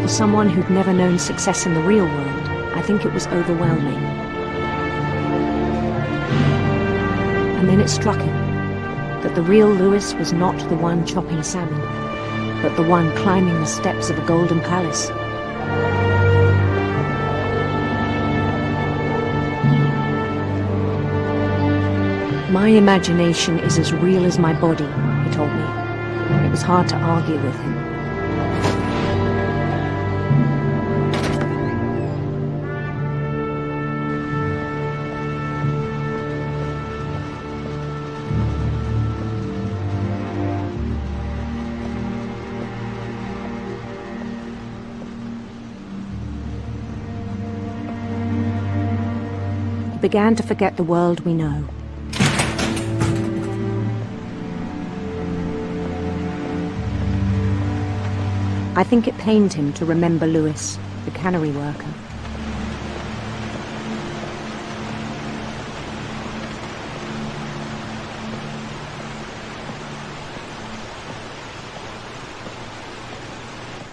For someone who'd never known success in the real world, I think it was overwhelming. And then it struck him that the real Louis was not the one chopping salmon, but the one climbing the steps of a golden palace. My imagination is as real as my body, he told me. It was hard to argue with him. He began to forget the world we know. I think it pained him to remember Lewis, the cannery worker.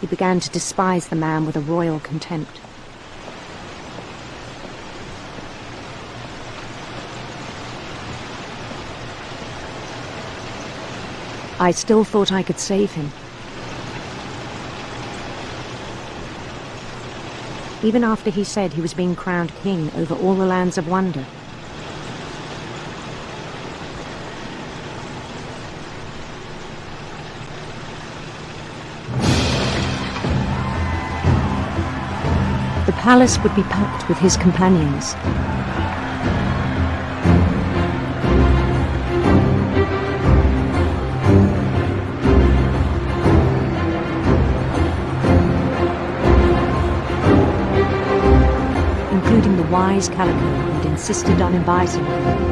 He began to despise the man with a royal contempt. I still thought I could save him. Even after he said he was being crowned king over all the lands of wonder. The palace would be packed with his companions. Including the wise Calico who'd insisted on inviting him.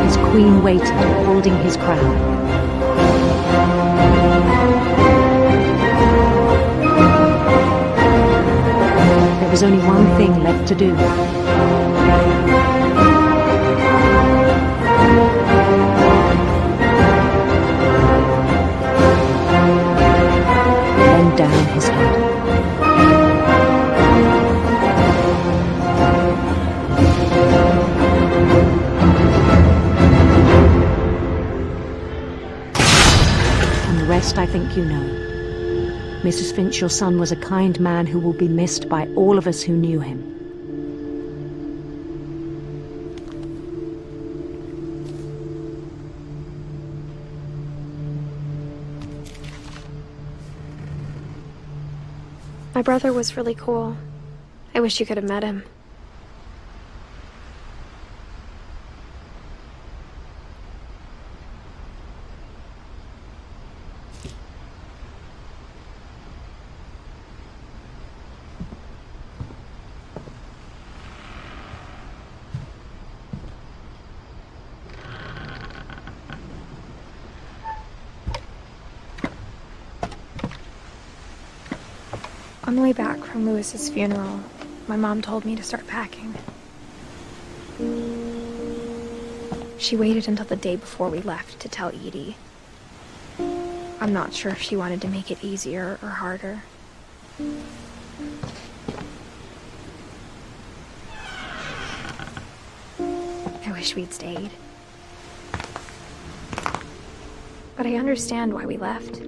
His queen waited, holding his crown. There was only one thing left to do. Bend down his head. And the rest I think you know. Mrs. Finch, your son was a kind man who will be missed by all of us who knew him. My brother was really cool. I wish you could have met him. On the way back from Lewis's funeral, my mom told me to start packing. She waited until the day before we left to tell Edie. I'm not sure if she wanted to make it easier or harder. I wish we'd stayed. But I understand why we left.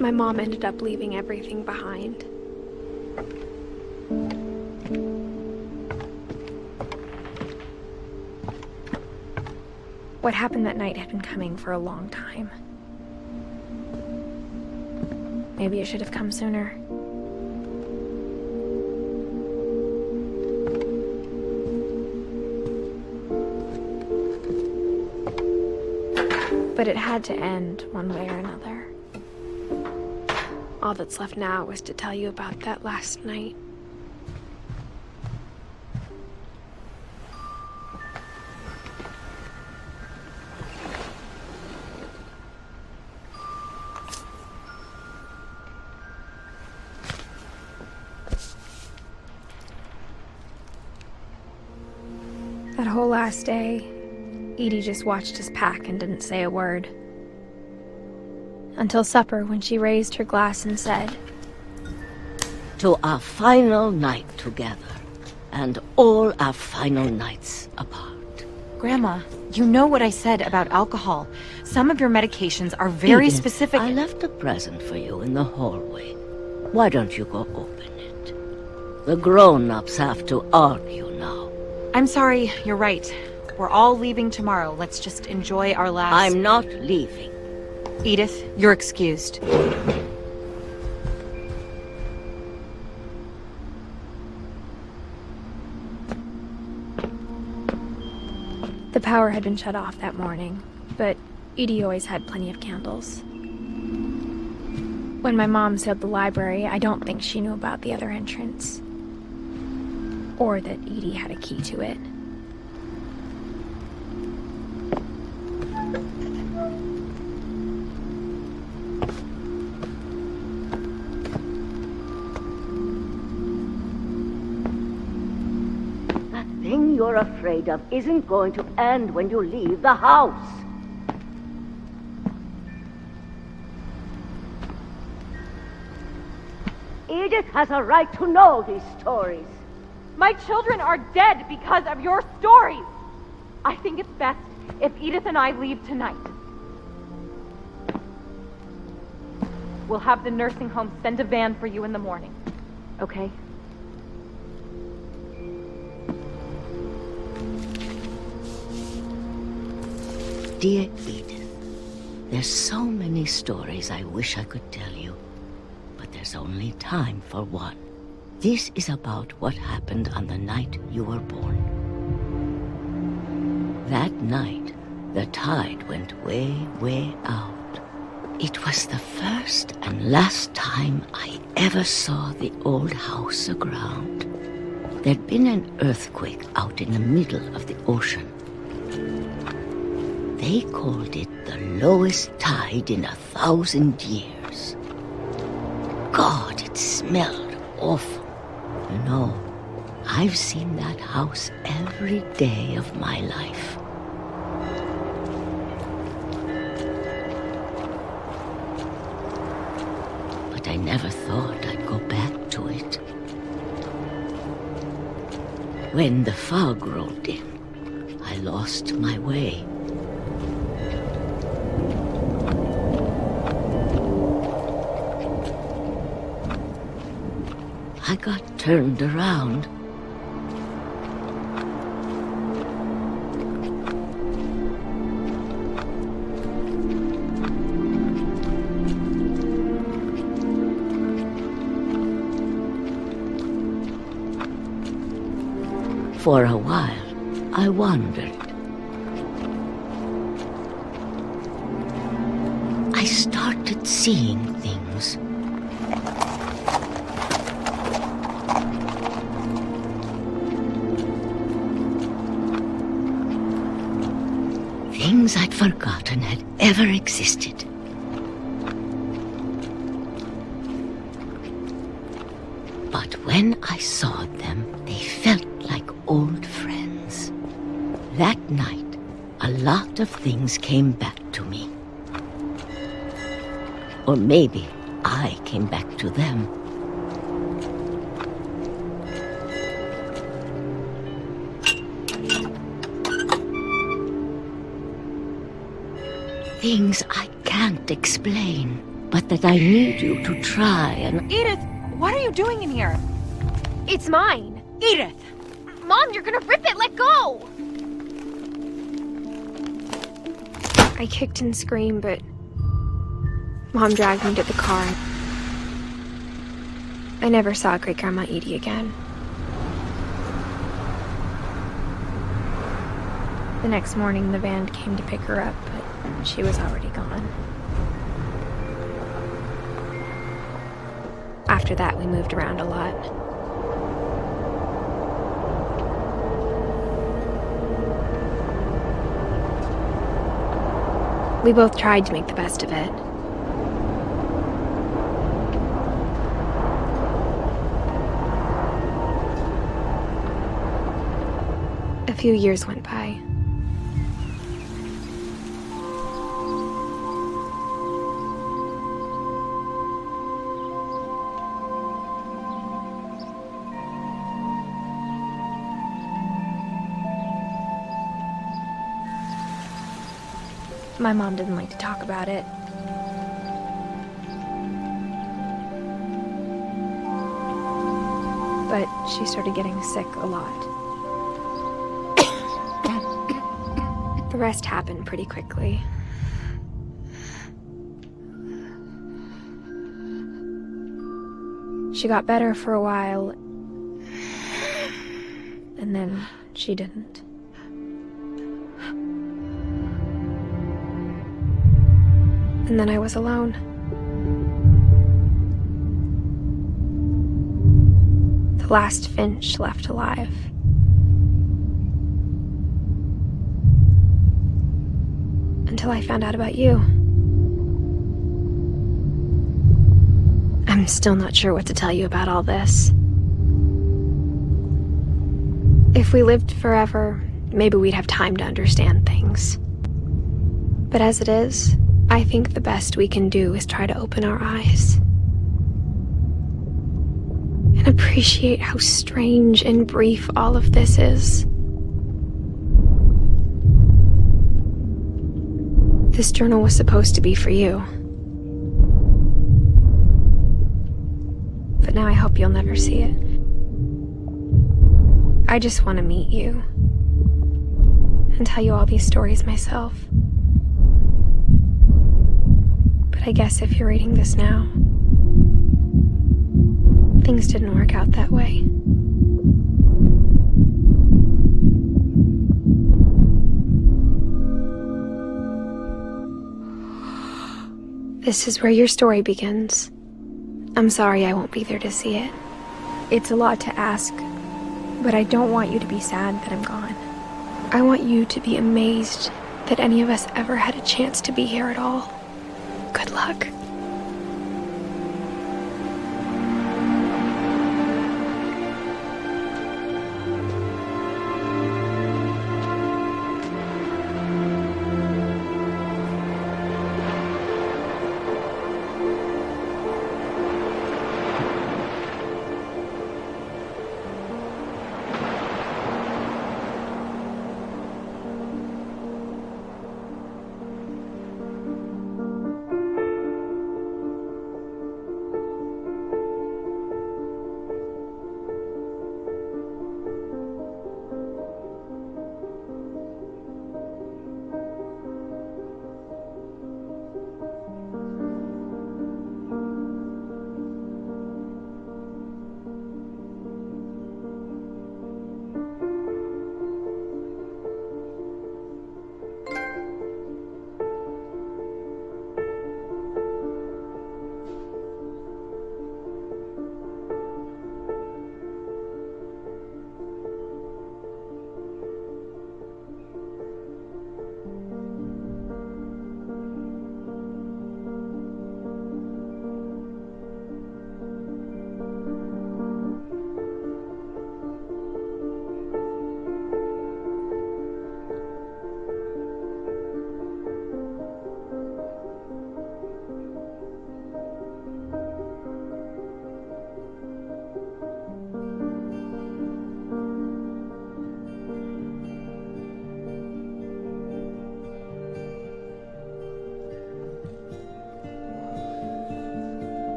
My mom ended up leaving everything behind. What happened that night had been coming for a long time. Maybe it should have come sooner. But it had to end one way or another. All that's left now is to tell you about that last night. That whole last day, Edie just watched us pack and didn't say a word. Until supper, when she raised her glass and said, "To our final night together, and all our final nights apart." Grandma, you know what I said about alcohol. Some of your medications are very Edith, specific. I left a present for you in the hallway. Why don't you go open it? The grown-ups have to argue now. I'm sorry, you're right. We're all leaving tomorrow. Let's just enjoy our last... I'm not leaving. Edith, you're excused. power had been shut off that morning, but Edie always had plenty of candles. When my mom sealed the library, I don't think she knew about the other entrance. Or that Edie had a key to it. That thing you're afraid of isn't going to end when you leave the house. Edith has a right to know these stories. My children are dead because of your stories. I think it's best if Edith and I leave tonight. We'll have the nursing home send a van for you in the morning, okay? Dear Edith, there's so many stories I wish I could tell you, but there's only time for one. This is about what happened on the night you were born. That night, the tide went way, way out. It was the first and last time I ever saw the old house aground. There'd been an earthquake out in the middle of the ocean. They called it the lowest tide in 1,000 years. God, it smelled awful. You know, I've seen that house every day of my life. But I never thought I'd go back to it. When the fog rolled in, I lost my way. I got turned around. For a while, I wandered. I started seeing things. Things I'd forgotten had ever existed. But when I saw them, they felt like old friends. That night, a lot of things came back to me. Or maybe I came back to them. Things I can't explain, but that I need you to try and... Edith, what are you doing in here? It's mine. Edith! Mom, you're gonna rip it! Let go! I kicked and screamed, but Mom dragged me to the car. I never saw Great-Grandma Edie again. The next morning, the van came to pick her up, but she was already gone. After that, we moved around a lot. We both tried to make the best of it. A few years went by. My mom didn't like to talk about it. But she started getting sick a lot. The rest happened pretty quickly. She got better for a while, and then she didn't. And then I was alone. The last Finch left alive. Until I found out about you. I'm still not sure what to tell you about all this. If we lived forever, maybe we'd have time to understand things. But as it is, I think the best we can do is try to open our eyes. And appreciate how strange and brief all of this is. This journal was supposed to be for you. But now I hope you'll never see it. I just want to meet you and tell you all these stories myself. But I guess if you're reading this now, things didn't work out that way. This is where your story begins. I'm sorry I won't be there to see it. It's a lot to ask, but I don't want you to be sad that I'm gone. I want you to be amazed that any of us ever had a chance to be here at all. Good luck.